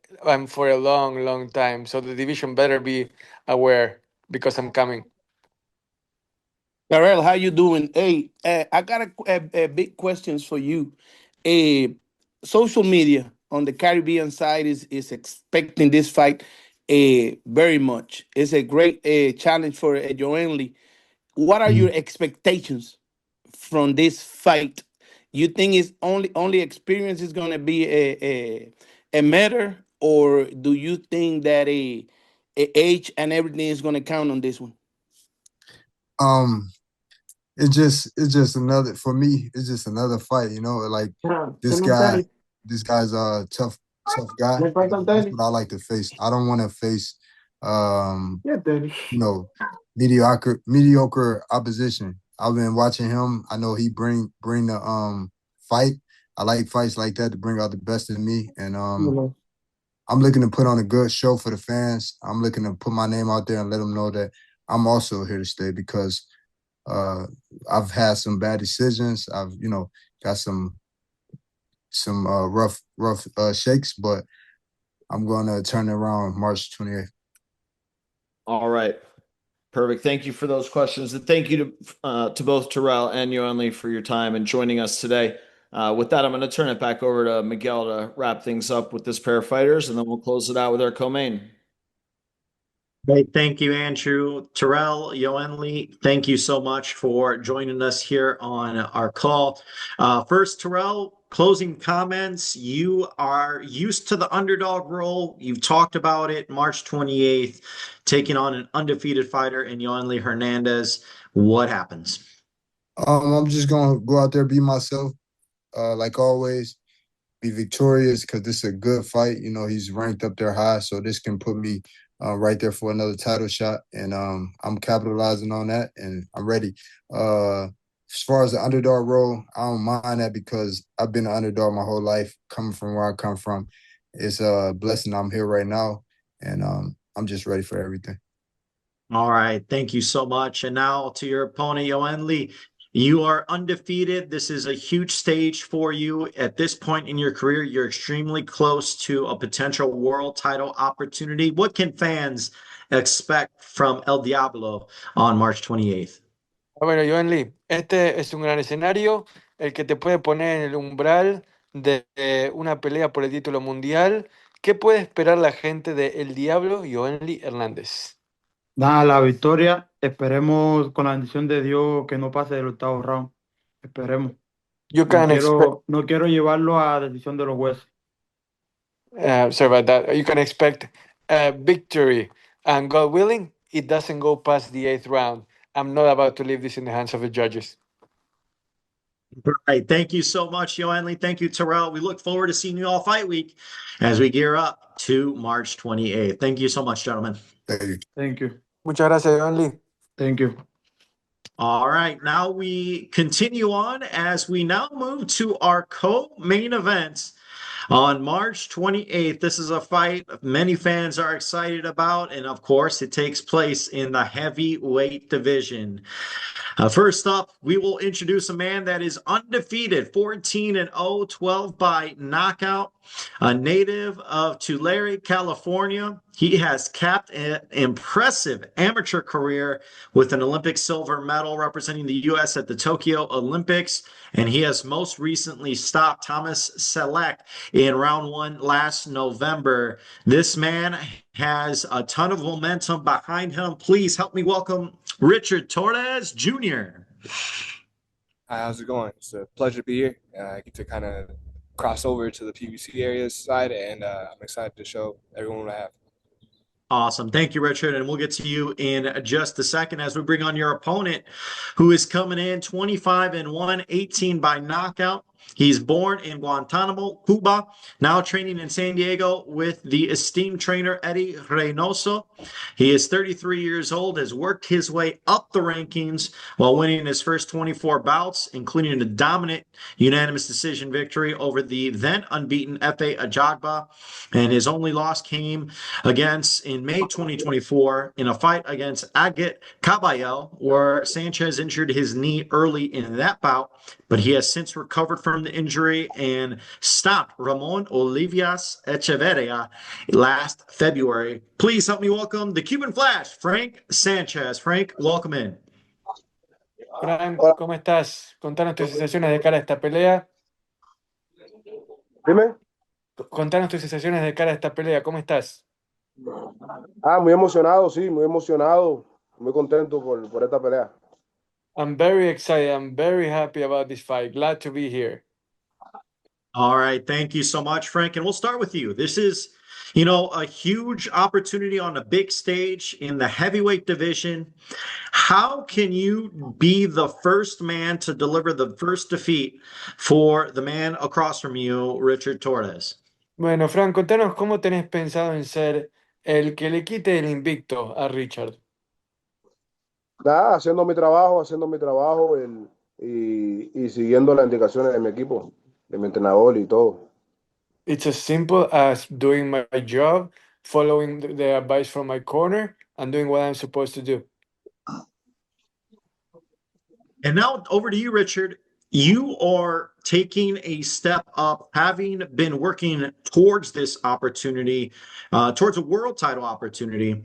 for a long, long time. So the division better be aware because I'm coming. Darrell, how you doing? Hey, I got a big questions for you. Social media on the Caribbean side is expecting this fight very much. It's a great challenge for Joanly. What are your expectations from this fight? You think it's only experience is going to be a matter, or do you think that a age and everything is going to count on this one? It's just another for me. It's just another fight, you know. Like this guy's a tough guy. That's what I like to face. I don't want to face, mediocre opposition. I've been watching him. I know he bring the fight. I like fights like that to bring out the best in me, and I'm looking to put on a good show for the fans. I'm looking to put my name out there and let them know that I'm also here to stay because I've had some bad decisions. I've got some rough shakes, but I'm going to turn it around March 28th. All right. Perfect. Thank you for those questions. And thank you to both Terrell and Yoanli for your time and joining us today. With that, I'm going to turn it back over to Miguel to wrap things up with this pair of fighters, and then we'll close it out with our co-main. Great. Thank you, Andrew. Terrell, Yoanli, thank you so much for joining us here on our call. First, Terrell, closing comments. You are used to the underdog role. You've talked about it. March 28th, taking on an undefeated fighter in Yoanli Hernandez. What happens? I'm just going to go out there, be myself, like always, be victorious because this is a good fight. He's ranked up there high, so this can put me right there for another title shot, and I'm capitalizing on that, and I'm ready. As far as the underdog role, I don't mind that because I've been an underdog my whole life, coming from where I come from. It's a blessing I'm here right now, and I'm just ready for everything. All right. Thank you so much. And now to your opponent, Yoanli. You are undefeated. This is a huge stage for you. At this point in your career, you're extremely close to a potential world title opportunity. What can fans expect from El Diablo on March 28th? Bueno, Joan Lee, este es un gran escenario, el que te puede poner en el umbral de una pelea por el título mundial. ¿Qué puede esperar la gente de El Diablo, Joan Lee Hernández? Nada, la victoria, esperemos con la bendición de Dios que no pase del octavo round. Esperemos. You can expect, No quiero llevarlo a decisión de los jueces. sorry about that. You can expect a victory, and God willing, it doesn't go past the eighth round. I'm not about to leave this in the hands of the judges. Right. Thank you so much, Yoanli. Thank you, Terrell. We look forward to seeing you all fight week as we gear up to March 28th. Thank you so much, gentlemen. Thank you. Thank you. Muchas gracias, Joan Lee. Thank you. All right. Now we continue on as we now move to our co-main events on March 28th. This is a fight many fans are excited about, and of course, it takes place in the heavyweight division. First up, we will introduce a man that is undefeated, 14-0, 12 by knockout, a native of Tulare, California. He has capped an impressive amateur career with an Olympic silver medal representing the U.S. at the Tokyo Olympics, and he has most recently stopped Thomas Selleck in round one last November. This man has a ton of momentum behind him. Please help me welcome Richard Torrez Jr. Hi, how's it going? It's a pleasure to be here. I get to kind of cross over to the PBC area side, and I'm excited to show everyone what I have. Awesome. Thank you, Richard. And we'll get to you in just a second as we bring on your opponent, who is coming in 25-1, 18 by knockout. He's born in Guantanamo, Cuba, now training in San Diego with the esteemed trainer Eddie Reynoso. He is 33 years old, has worked his way up the rankings while winning his first 24 bouts, including a dominant unanimous decision victory over the then unbeaten Efe Ajagba. And his only loss came in May 2024 in a fight against Agit Caballel, where Sanchez injured his knee early in that bout, but he has since recovered from the injury and stopped Ramon Olivias Echeverria last February. Please help me welcome the Cuban Flash, Frank Sanchez. Frank, welcome in. Frank, ¿cómo estás? Contanos tus sensaciones de cara a esta pelea. Dime. Contanos tus sensaciones de cara a esta pelea. ¿Cómo estás? Muy emocionado, sí, muy emocionado, muy contento por esta pelea. I'm very excited. I'm very happy about this fight. Glad to be here. All right. Thank you so much, Frank. And we'll start with you. This is, a huge opportunity on a big stage in the heavyweight division. How can you be the first man to deliver the first defeat for the man across from you, Richard Torrez? Bueno, Frank, contanos cómo tenés pensado en ser el que le quite el invicto a Richard. Nada, haciendo mi trabajo y siguiendo las indicaciones de mi equipo, de mi entrenador y todo. It's as simple as doing my job, following the advice from my corner, and doing what I'm supposed to do. And now over to you, Richard. You are taking a step up, having been working towards this opportunity, towards a world title opportunity.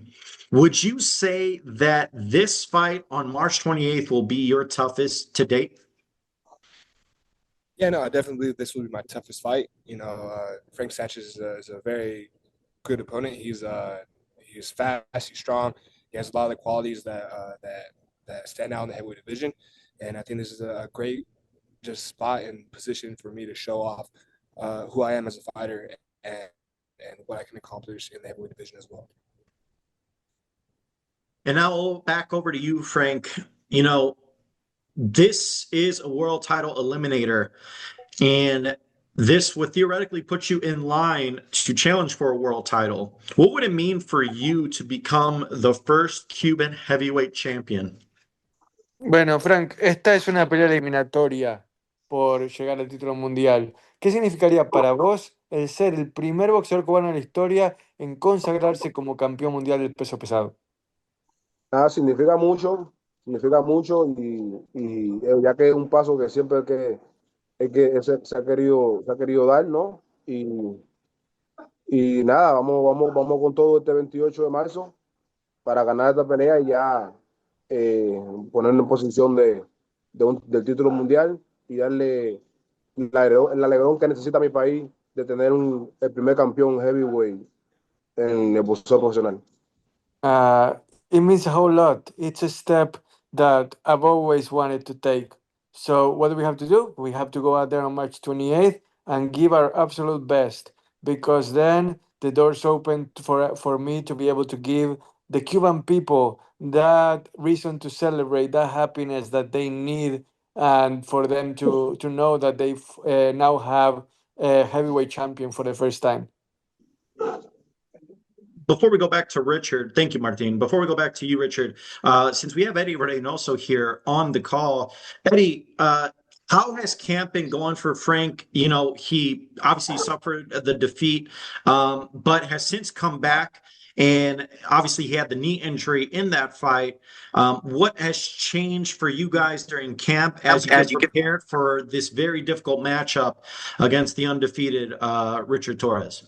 Would you say that this fight on March 28th will be your toughest to date? Yeah, no, I definitely believe this will be my toughest fight. Frank Sanchez is a very good opponent. He's fast, he's strong. He has a lot of the qualities that stand out in the heavyweight division, and I think this is a great just spot and position for me to show off who I am as a fighter and what I can accomplish in the heavyweight division as well. And now back over to you, Frank. This is a world title eliminator, and this would theoretically put you in line to challenge for a world title. What would it mean for you to become the first Cuban heavyweight champion? Bueno, Frank, esta es una pelea eliminatoria por llegar al título mundial. ¿Qué significaría para vos el ser el primer boxeador cubano en la historia en consagrarse como campeón mundial del peso pesado? Nada, significa mucho y ya que es un paso que siempre se ha querido dar, ¿no? Y nada, vamos con todo este 28 de marzo para ganar esta pelea y ya ponerlo en posición del título mundial y darle el alegrón que necesita mi país de tener el primer campeón heavyweight en el boxeo profesional. Uh, it means a whole lot. It's a step that I've always wanted to take. So what do we have to do? We have to go out there on March 28th and give our absolute best, because then the doors open for me to be able to give the Cuban people that reason to celebrate, that happiness that they need, and for them to know that they now have a heavyweight champion for the first time. Before we go back to Richard, thank you, Martin. Before we go back to you, Richard, since we have Eddie Reynoso here on the call, Eddie, how has camp been going for Frank? You know, he obviously suffered the defeat, but has since come back. And obviously, he had the knee injury in that fight. What has changed for you guys during camp as you get prepared for this very difficult matchup against the undefeated Richard Torrez?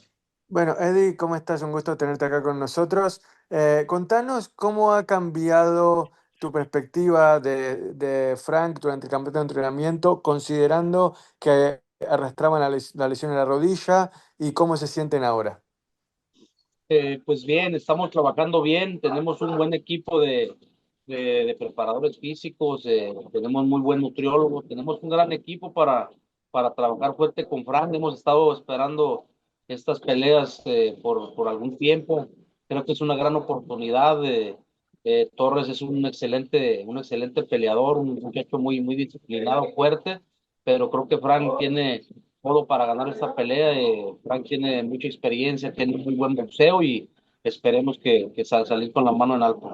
Bueno, Eddie, ¿cómo estás? Un gusto tenerte acá con nosotros. Contanos cómo ha cambiado tu perspectiva de Frank durante el campeonato de entrenamiento, considerando que arrastraban la lesión en la rodilla, y cómo se sienten ahora. Pues bien, estamos trabajando bien, tenemos un buen equipo de preparadores físicos, tenemos muy buen nutriólogo, tenemos un gran equipo para trabajar fuerte con Frank. Hemos estado esperando estas peleas por algún tiempo. Creo que es una gran oportunidad. Torres es un excelente peleador, un muchacho muy disciplinado, fuerte, pero creo que Frank tiene todo para ganar esta pelea. Frank tiene mucha experiencia, tiene muy buen boxeo y esperemos que salir con la mano en alto.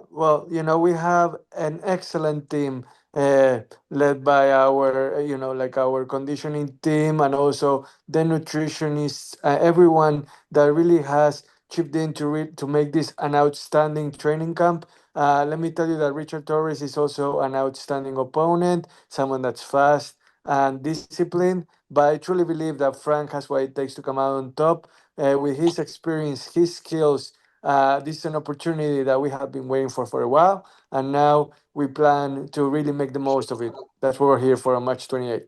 Well, we have an excellent team led by our, like our conditioning team, and also the nutritionists, everyone that really has chipped in to make this an outstanding training camp. Let me tell you that Richard Torres is also an outstanding opponent, someone that's fast and disciplined. But I truly believe that Frank has what it takes to come out on top. With his experience, his skills, this is an opportunity that we have been waiting for a while, and now we plan to really make the most of it. That's what we're here for on March 28th.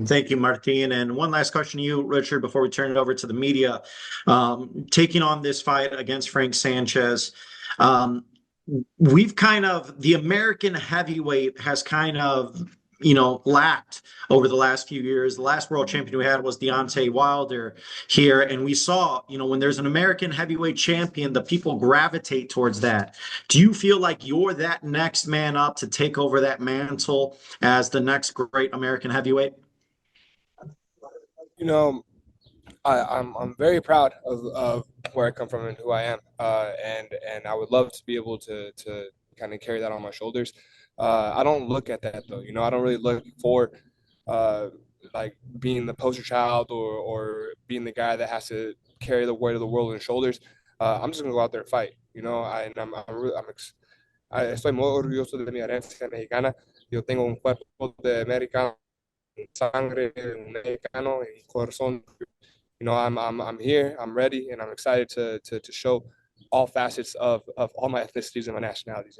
Thank you, Martin. And one last question to you, Richard, before we turn it over to the media. Taking on this fight against Frank Sanchez, the American heavyweight has lacked over the last few years. The last world champion we had was Deontay Wilder here. And we saw, when there's an American heavyweight champion, the people gravitate towards that. Do you feel like you're that next man up to take over that mantle as the next great American heavyweight? I'm very proud of where I come from and who I am, and I would love to be able to kind of carry that on my shoulders. I don't look at that though. I don't really look for like being the poster child or being the guy that has to carry the weight of the world on his shoulders. I'm just gonna go out there and fight. Estoy muy orgulloso de mi herencia mexicana. Yo tengo un cuerpo de americano, sangre mexicano y corazón. I'm here, I'm ready, and I'm excited to show all facets of all my ethnicities and my nationalities.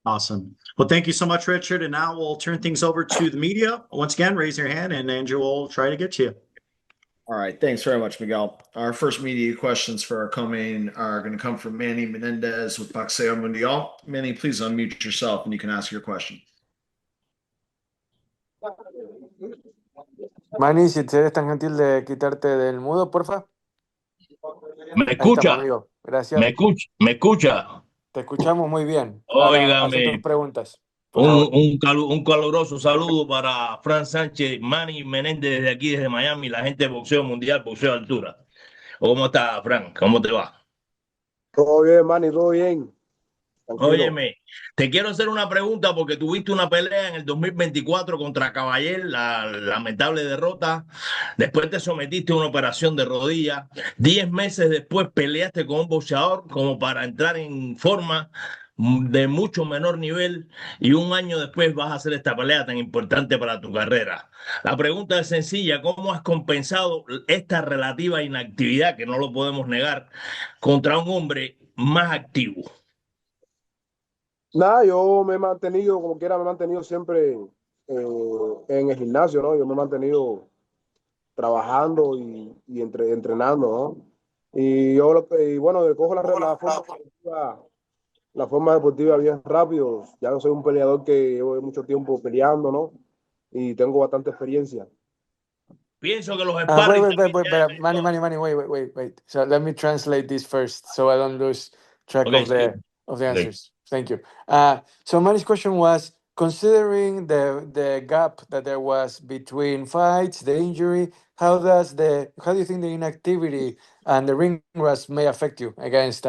Awesome. Well, thank you so much, Richard. And now we'll turn things over to the media. Once again, raise your hand and Andrew will try to get to you. All right. Thanks very much, Miguel. Our first media questions for our co-main are going to come from Manny Menendez with Boxeo Mundial. Manny, please unmute yourself and you can ask your question. Manny, si eres tan gentil de quitarte del mudo, porfa. ¿Me escucha? Amigo. Gracias. ¿Me escucha? Te escuchamos muy bien. Para hacer tus preguntas. Un caluroso saludo para Fran Sánchez, Manny Menéndez desde aquí, desde Miami, la gente de boxeo mundial, boxeo de altura. ¿Cómo está, Fran? ¿Cómo te va? Todo bien, Manny, todo bien. Tranquilo. Óyeme, te quiero hacer una pregunta porque tuviste una pelea en el 2024 contra Caballero, la lamentable derrota. Después te sometiste a una operación de rodilla. 10 meses después peleaste con un boxeador como para entrar en forma de mucho menor nivel y un año después vas a hacer esta pelea tan importante para tu carrera. La pregunta es sencilla: ¿cómo has compensado esta relativa inactividad, que no lo podemos negar, contra un hombre más activo? Nada, yo me he mantenido, como quiera, me he mantenido siempre en el gimnasio, ¿no? Yo me he mantenido trabajando y entrenando, ¿no? Y bueno, cojo la forma deportiva bien rápido. Ya yo soy un peleador que llevo mucho tiempo peleando, ¿no? Y tengo bastante experiencia. Pienso que los Wait, sparring wait, wait, también wait, te han but Manny, wait. So let me translate this first, so I don't lose track ayudado. Ok, sí. of the Ok. answers. Thank you. So Manny's question was, considering the gap that there was between fights, the injury, how do you think the inactivity and the ring rust may affect you against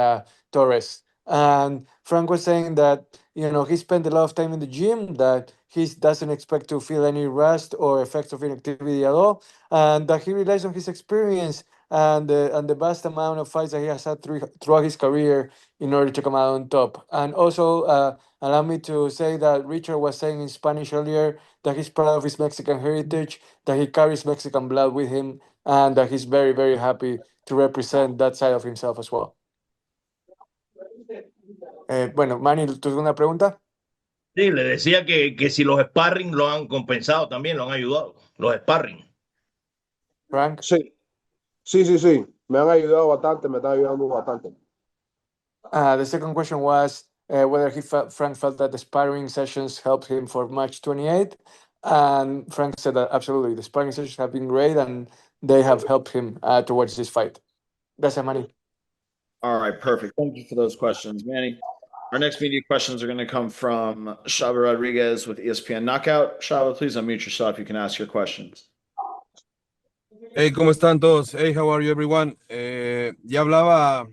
Torres? And Frank was saying that he spent a lot of time in the gym, that he doesn't expect to feel any rust or effects of inactivity at all, and that he relies on his experience and the vast amount of fights that he has had throughout his career in order to come out on top. And also, allow me to say that Richard was saying in Spanish earlier that he's proud of his Mexican heritage, that he carries Mexican blood with him, and that he's very, very happy to represent that side of himself as well. Bueno, Manny, ¿tú alguna pregunta? Sí, le decía que si los sparring lo han compensado también, lo han ayudado. Los sparring. Frank? Sí, sí. Me han ayudado bastante, me están ayudando bastante. The second question was whether Frank felt that the sparring sessions helped him for match 28. And Frank said that absolutely, the sparring sessions have been great and they have helped him towards this fight. Gracias, Manny. All right, perfect. Thank you for those questions, Manny. Our next media questions are going to come from Shaba Rodriguez with ESPN Knockout. Shaba, please unmute yourself. You can ask your questions. Hey, ¿cómo están todos? Hey, how are you everyone? Ya hablaba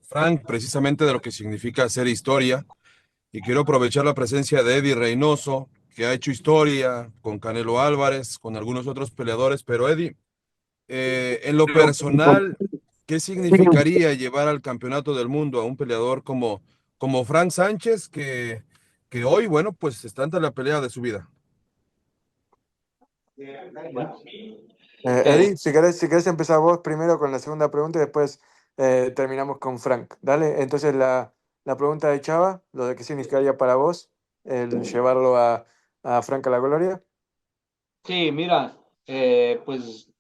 Frank precisamente de lo que significa hacer historia y quiero aprovechar la presencia de Eddie Reynoso, que ha hecho historia con Canelo Álvarez, con algunos otros peleadores, pero Eddie, en lo personal, ¿qué significaría llevar al campeonato del mundo a un peleador como Frank Sánchez, que hoy, bueno, pues está ante la pelea de su vida? Eddie, si quieres empezar vos primero con la segunda pregunta y después terminamos con Frank. Dale, entonces la pregunta de Chava, lo de qué significaría para vos el llevarlo a Frank a la gloria. Sí, mira, pues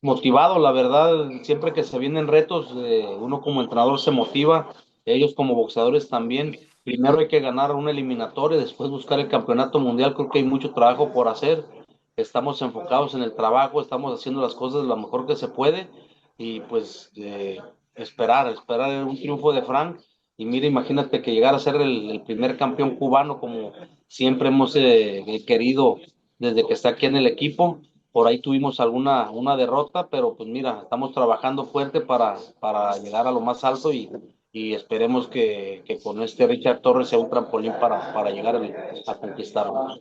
motivado, la verdad, siempre que se vienen retos, uno como entrenador se motiva, ellos como boxeadores también. Primero hay que ganar una eliminatoria, después buscar el campeonato mundial. Creo que hay mucho trabajo por hacer. Estamos enfocados en el trabajo, estamos haciendo las cosas lo mejor que se puede y pues esperar un triunfo de Frank. Y mira, imagínate que llegara a ser el primer campeón cubano como siempre hemos querido desde que está aquí en el equipo. Por ahí tuvimos una derrota, pero pues mira, estamos trabajando fuerte para llegar a lo más alto y esperemos que con este Richard Torres sea un trampolín para llegar a conquistarlo.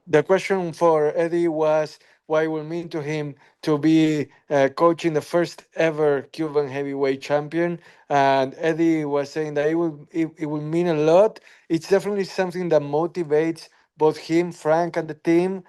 The question for Eddie was what it will mean to him to be coaching the first ever Cuban heavyweight champion. And Eddie was saying that it will mean a lot. It's definitely something that motivates both him, Frank, and the team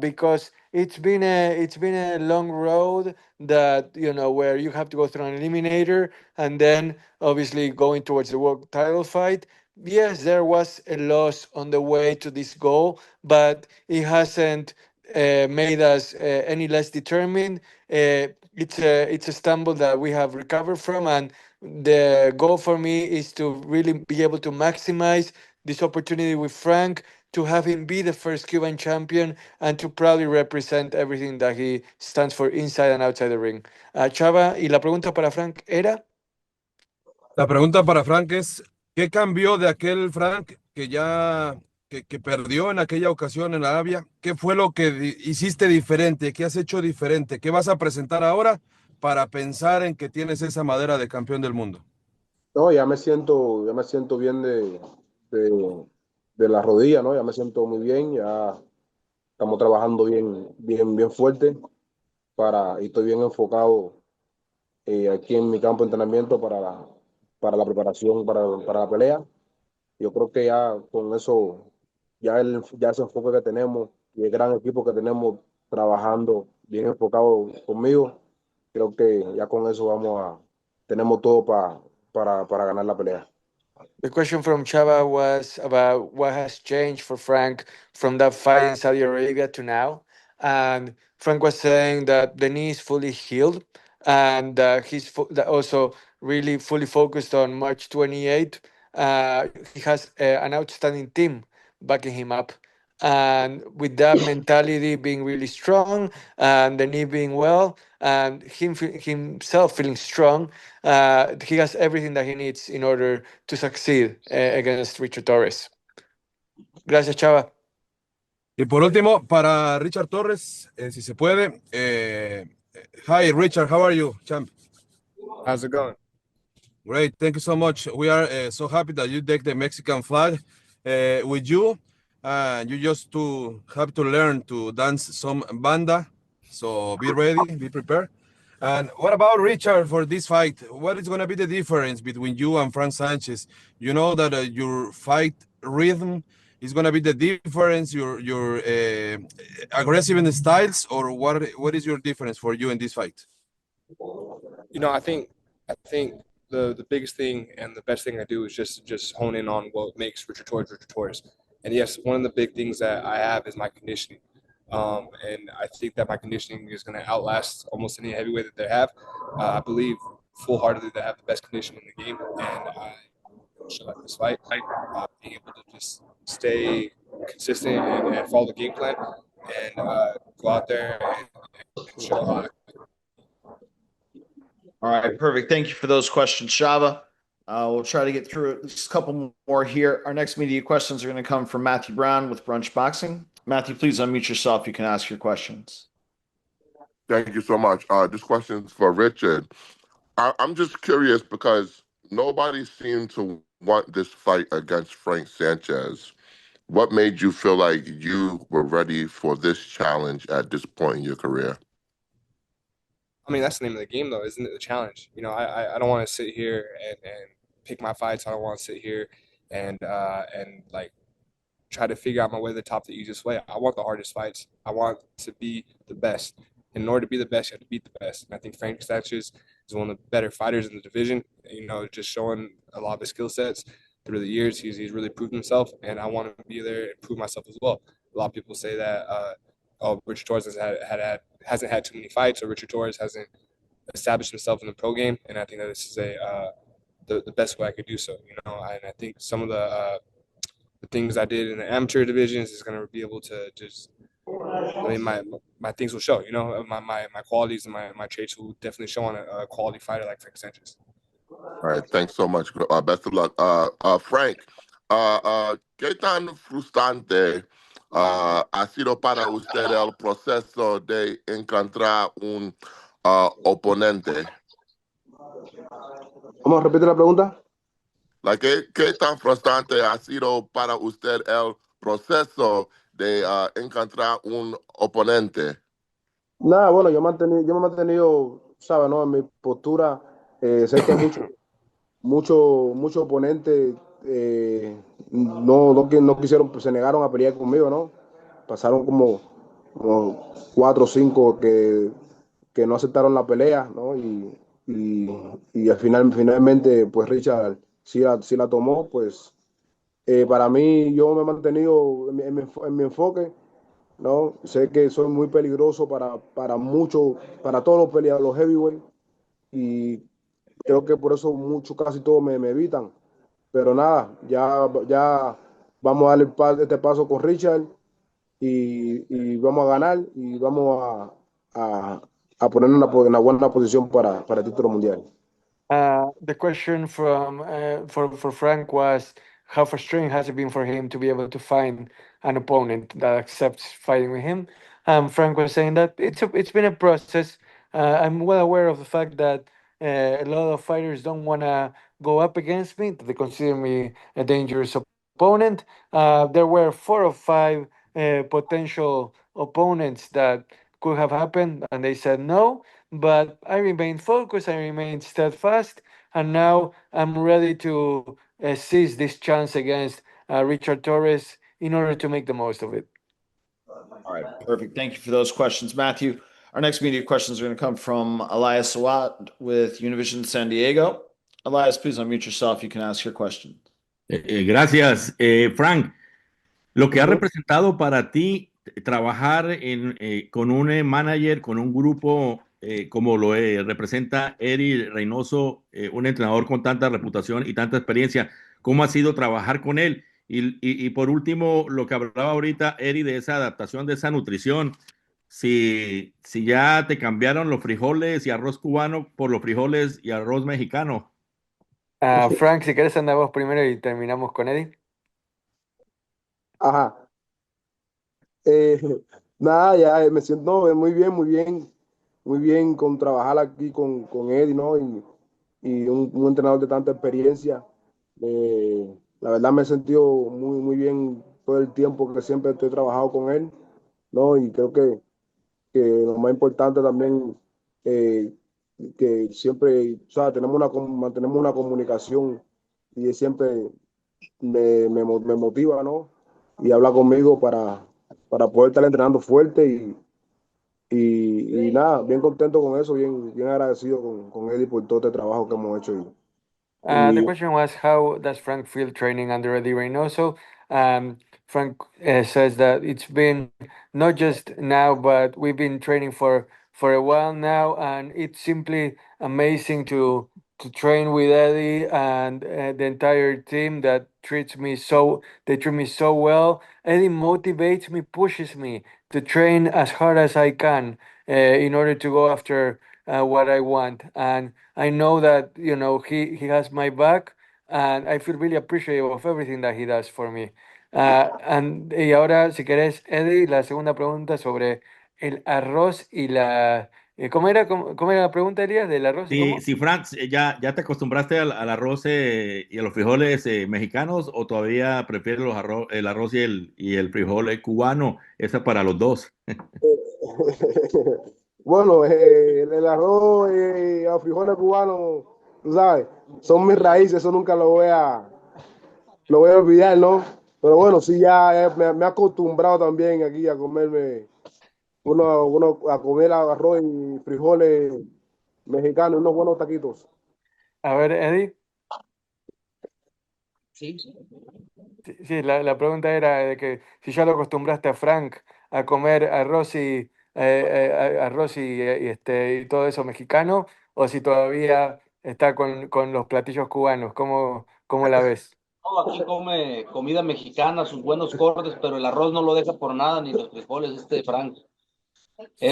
because it's been a long road that where you have to go through an eliminator and then obviously going towards the world title fight. Yes, there was a loss on the way to this goal, but it hasn't made us any less determined. It's a stumble that we have recovered from, and the goal for me is to really be able to maximize this opportunity with Frank, to have him be the first Cuban champion, and to proudly represent everything that he stands for inside and outside the ring. Chava, y la pregunta para Frank era. La pregunta para Frank es, ¿qué cambió de aquel Frank que perdió en aquella ocasión en Arabia? ¿Qué fue lo que hiciste diferente? ¿Qué has hecho diferente? ¿Qué vas a presentar ahora para pensar en que tienes esa madera de campeón del mundo? No, ya me siento bien de la rodilla, ¿no? Ya me siento muy bien, ya estamos trabajando bien fuerte y estoy bien enfocado aquí en mi campo de entrenamiento para la preparación para la pelea. Yo creo que ya con eso, ya ese enfoque que tenemos y el gran equipo que tenemos trabajando bien enfocado conmigo, creo que ya con eso tenemos todo para ganar la pelea. The question from Chava was about what has changed for Frank from that fight in Saudi Arabia to now. And Frank was saying that the knee is fully healed and that also really fully focused on March 28th. He has an outstanding team backing him up. And with that mentality being really strong and the knee being well and himself feeling strong, he has everything that he needs in order to succeed against Richard Torres. Gracias, Chava. Y por último, para Richard Torres, si se puede. Hi, Richard, how are you, champ? How's it going? Great, thank you so much. We are so happy that you take the Mexican flag with you. You just have to learn to dance some banda. So be ready, be prepared. And what about Richard for this fight? What is going to be the difference between you and Frank Sanchez? You know that your fight rhythm is going to be the difference, your aggressive in the styles, or what is your difference for you in this fight? I think the biggest thing and the best thing I do is just hone in on what makes Richard Torrez. And yes, one of the big things that I have is my conditioning. And I think that my conditioning is going to outlast almost any heavyweight that they have. I believe full-heartedly they have the best condition in the game, and I show at this fight, being able to just stay consistent and follow the game plan, and go out there and show a lot. All right, perfect. Thank you for those questions, Shava. We'll try to get through just a couple more here. Our next media questions are going to come from Matthew Brown with Brunch Boxing. Matthew, please unmute yourself. You can ask your questions. Thank you so much. This question's for Richard. I'm just curious because nobody seemed to want this fight against Frank Sanchez. What made you feel like you were ready for this challenge at this point in your career? I mean, that's the name of the game, though, isn't it? The challenge. I don't want to sit here and pick my fights. I don't want to sit here and like try to figure out my way to the top the easiest way. I want the hardest fights. I want to be the best. In order to be the best, you have to beat the best. And I think Frank Sanchez is one of the better fighters in the division. Just showing a lot of his skill sets through the years. He's really proved himself, and I want to be there and prove myself as well. A lot of people say that Richard Torrez hasn't had too many fights, or Richard Torrez hasn't established himself in the pro game, and I think that this is the best way I could do so. And I think some of the things I did in the amateur divisions is going to be able to just. I mean, my things will show. My qualities and my traits will definitely show on a quality fighter like Frank Sanchez. All right, thanks so much. Best of luck. Frank, ¿qué tan frustrante ha sido para usted el proceso de encontrar un oponente? ¿Cómo repite la pregunta? ¿Qué tan frustrante ha sido para usted el proceso de encontrar un oponente? Nada, bueno, yo me he mantenido, ¿sabes? ¿No? En mi postura, sé que hay muchos oponentes no quisieron, pues, se negaron a pelear conmigo, ¿no? Pasaron como 4 o 5 que no aceptaron la pelea, ¿no? Y finalmente, pues Richard sí la tomó, pues para mí yo me he mantenido en mi enfoque, ¿no? Sé que soy muy peligroso para todos los peleadores, los heavyweight, y creo que por eso casi todos me evitan. Pero nada, ya vamos a darle este paso con Richard y vamos a ganar y vamos a ponernos en una buena posición para el título mundial. The question for Frank was, how frustrating has it been for him to be able to find an opponent that accepts fighting with him? Frank was saying that it's been a process. I'm well aware of the fact that a lot of fighters don't want to go up against me. They consider me a dangerous opponent. There were 4 or 5 potential opponents that could have happened, and they said no. But I remained focused, I remained steadfast, and now I'm ready to seize this chance against Richard Torrez in order to make the most of it. All right, perfect. Thank you for those questions, Matthew. Our next media questions are going to come from Elias Sawat with Univision San Diego. Elias, please unmute yourself. You can ask your question. Gracias, Frank. Lo que ha Ujú. representado para ti trabajar con un manager, con un grupo como lo representa Eddie Reynoso, un entrenador con tanta reputación y tanta experiencia, ¿cómo ha sido trabajar con él? Y por último, lo que hablaba ahorita Eddie de esa adaptación, de esa nutrición, si ya te cambiaron los frijoles y arroz cubano por los frijoles y arroz mexicano. Frank, si querés andamos primero y terminamos con Eddie. Ajá. Eh, nada, ya me siento muy bien con trabajar aquí con Eddie, ¿no? Y un entrenador de tanta experiencia. La verdad me he sentido muy bien todo el tiempo que siempre he trabajado con él, ¿no? Y creo que lo más importante también, eh, que siempre, o sea, mantenemos una comunicación y él siempre me motiva, ¿no? Y habla conmigo para poder estar entrenando fuerte y nada, bien contento con eso, bien agradecido con Eddie por todo este trabajo que hemos hecho. The Y, question was, how does Frank feel training under Eddie Reynoso? Frank says that it's been not just now, but we've been training for a while now, and it's simply amazing to train with Eddie and the entire team that they treat me so well. Eddie motivates me, pushes me to train as hard as I can in order to go after what I want. And I know that he has my back, and I feel really appreciative of everything that he does for me. Y ahora, si querés, Eddie, la segunda pregunta sobre el arroz y la... ¿cómo era la pregunta, Elías? ¿Del arroz y Sí, cómo? sí, Frank, ya te acostumbraste al arroz y a los frijoles mexicanos o todavía prefieres el arroz y el frijol cubano? Esa para los dos. bueno, el arroz y los frijoles cubanos, tú sabes, son mis raíces, eso nunca lo voy a olvidar, ¿no? Pero bueno, sí, ya me he acostumbrado también aquí a comerme a comer arroz y frijoles mexicanos, unos buenos taquitos. A ver, Eddie. Sí. Sí, la pregunta era de que si ya lo acostumbraste a Frank a comer arroz y todo eso mexicano, o si todavía está con los platillos cubanos, ¿cómo la ves? No, aquí come comida mexicana, sus buenos cortes, pero el arroz no lo deja por nada, ni los frijoles, Frank.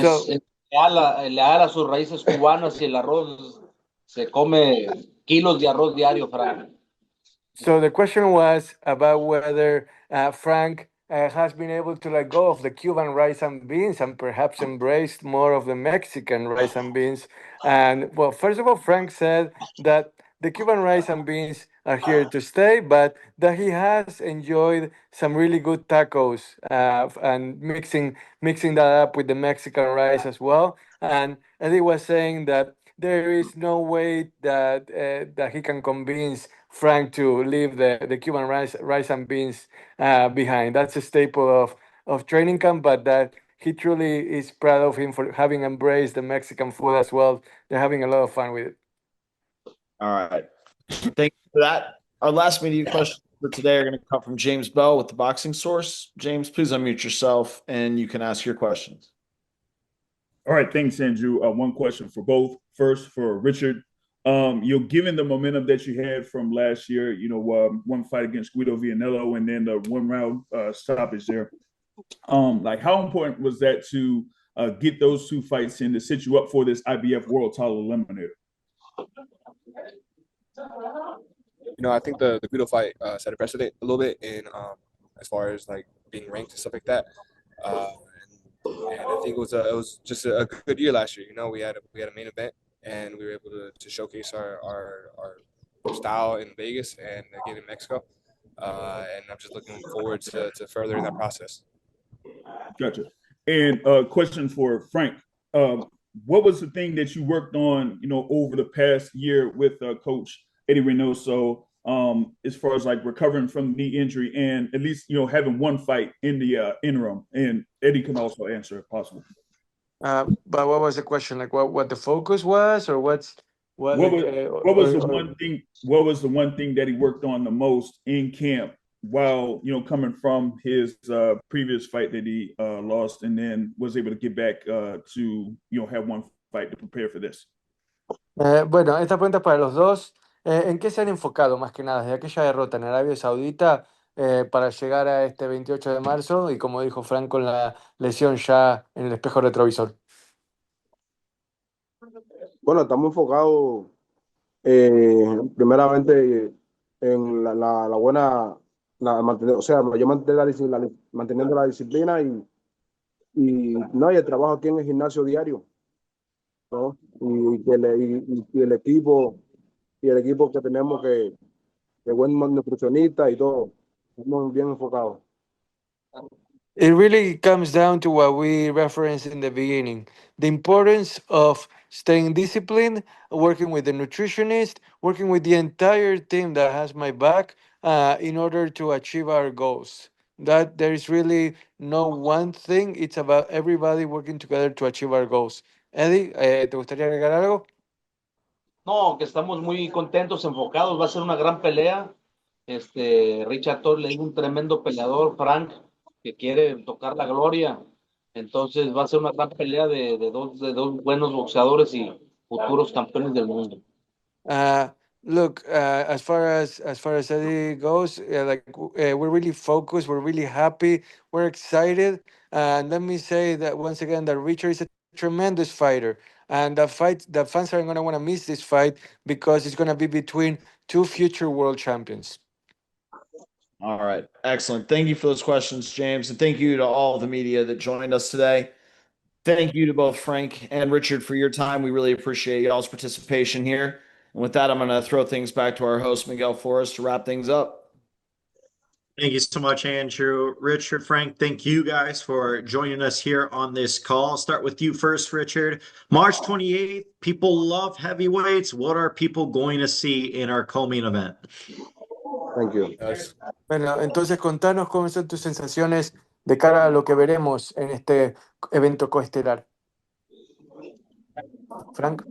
So, Es leal a sus raíces cubanas y el arroz se come kilos de arroz diario, Frank. So the question was about whether Frank has been able to let go of the Cuban rice and beans and perhaps embraced more of the Mexican rice and beans. And well, first of all, Frank said that the Cuban rice and beans are here to stay, but that he has enjoyed some really good tacos and mixing that up with the Mexican rice as well. And Eddie was saying that there is no way that he can convince Frank to leave the Cuban rice and beans behind. That's a staple of training camp, but that he truly is proud of him for having embraced the Mexican food as well. They're having a lot of fun with it. All right. Thank you for that. Our last media question for today are going to come from James Bell with the Boxing Source. James, please unmute yourself and you can ask your questions. All right, thanks, Andrew. One question for both. First, for Richard, given the momentum that you had from last year, one fight against Guido Vianello and then the 1 round stoppage there, like how important was that to get those 2 fights in to set you up for this IBF World Title Eliminator? I think the Guido fight set a precedent a little bit in as far as like being ranked and stuff like that. And I think it was just a good year last year. We had a main event and we were able to showcase our style in Vegas and again in Mexico. And I'm just looking forward to furthering that process. Gotcha. And a question for Frank. What was the thing that you worked on, over the past year with Coach Eddie Reynoso, as far as like recovering from the knee injury and at least, having one fight in the interim? And Eddie can also answer if possible. But what was the question? Like what the focus was, or what's What was the one thing? What was the one thing that he worked on the most in camp while coming from his previous fight that he lost, and then was able to get back to have one fight to prepare for this? Bueno, esta pregunta es para los dos. ¿En qué se han enfocado más que nada desde aquella derrota en Arabia Saudita para llegar a este 28 de marzo y como dijo Frank con la lesión ya en el espejo retrovisor? Bueno, estamos enfocados primeramente en la buena, o sea, yo manteniendo la disciplina y el trabajo aquí en el gimnasio diario, ¿no? Y el equipo que tenemos que buen nutricionista y todo, estamos bien enfocados. It really comes down to what we referenced in the beginning, the importance of staying disciplined, working with the nutritionist, working with the entire team that has my back in order to achieve our goals. That there is really no one thing, it's about everybody working together to achieve our goals. Eddie, ¿te gustaría agregar algo? No, que estamos muy contentos, enfocados, va a ser una gran pelea. Richard Torrez es un tremendo peleador, Frank, que quiere tocar la gloria. Entonces va a ser una gran pelea de dos buenos boxeadores y futuros campeones del mundo. Look, as far as Eddie goes, we're really focused, we're really happy, we're excited. And let me say that once again, that Richard is a tremendous fighter. And the fans are going to want to miss this fight because it's going to be between two future world champions. All right. Excellent. Thank you for those questions, James. And thank you to all the media that joined us today. Thank you to both Frank and Richard for your time. We really appreciate y'all's participation here. And with that, I'm going to throw things back to our host, Miguel Flores, to wrap things up. Thank you so much, Andrew. Richard, Frank, thank you guys for joining us here on this call. I'll start with you first, Richard. March 28th, people love heavyweights. What are people going to see in our co-main event? Thank you. Bueno, entonces contanos cómo son tus sensaciones de cara a lo que veremos en este evento coestelar. Frank.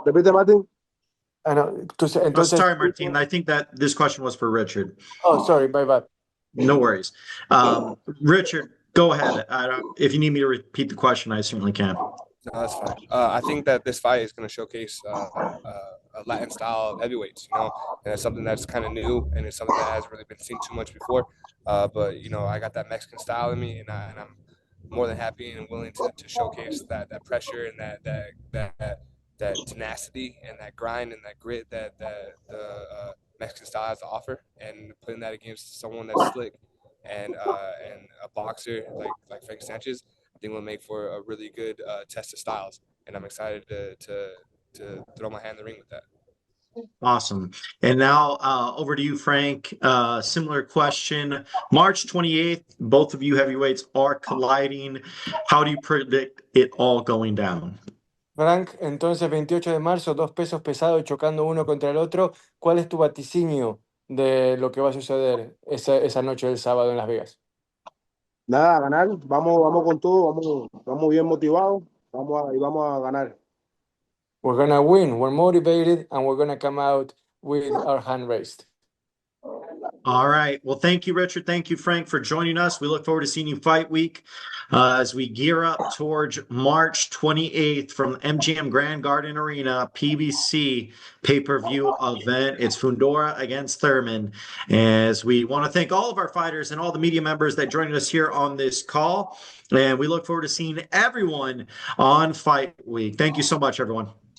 Repite, Martin. No, entonces, sorry, Martin. I think that this question was for Richard. Oh, sorry. Bye. No worries. Richard, go ahead. If you need me to repeat the question, I certainly can. No, that's fine. I think that this fight is going to showcase a Latin style of heavyweights, and it's something that's kind of new, and it's something that hasn't really been seen too much before. But I got that Mexican style in me, and I'm more than happy and willing to showcase that pressure and that tenacity and that grind and that grit that the Mexican style has to offer, and putting that against someone that's slick and a boxer like Frank Sanchez, I think will make for a really good test of styles, and I'm excited to throw my hand in the ring with that. Awesome. And now over to you, Frank. Similar question. March 28th, both of you heavyweights are colliding. How do you predict it all going down? Frank, entonces 28 de marzo, dos pesos pesados chocando uno contra el otro. ¿Cuál es tu vaticinio de lo que va a suceder esa noche del sábado en Las Vegas? Nada, a ganar. Vamos con todo. Vamos bien motivados. Vamos a ganar. We're going to win. We're motivated, and we're going to come out with our hand raised. All right. Well, thank you, Richard. Thank you, Frank, for joining us. We look forward to seeing you fight week as we gear up towards March 28th from MGM Grand Garden Arena, PBC pay-per-view event. It's Fundora against Thurman. As we want to thank all of our fighters and all the media members that joined us here on this call. And we look forward to seeing everyone on Fight Week. Thank you so much, everyone.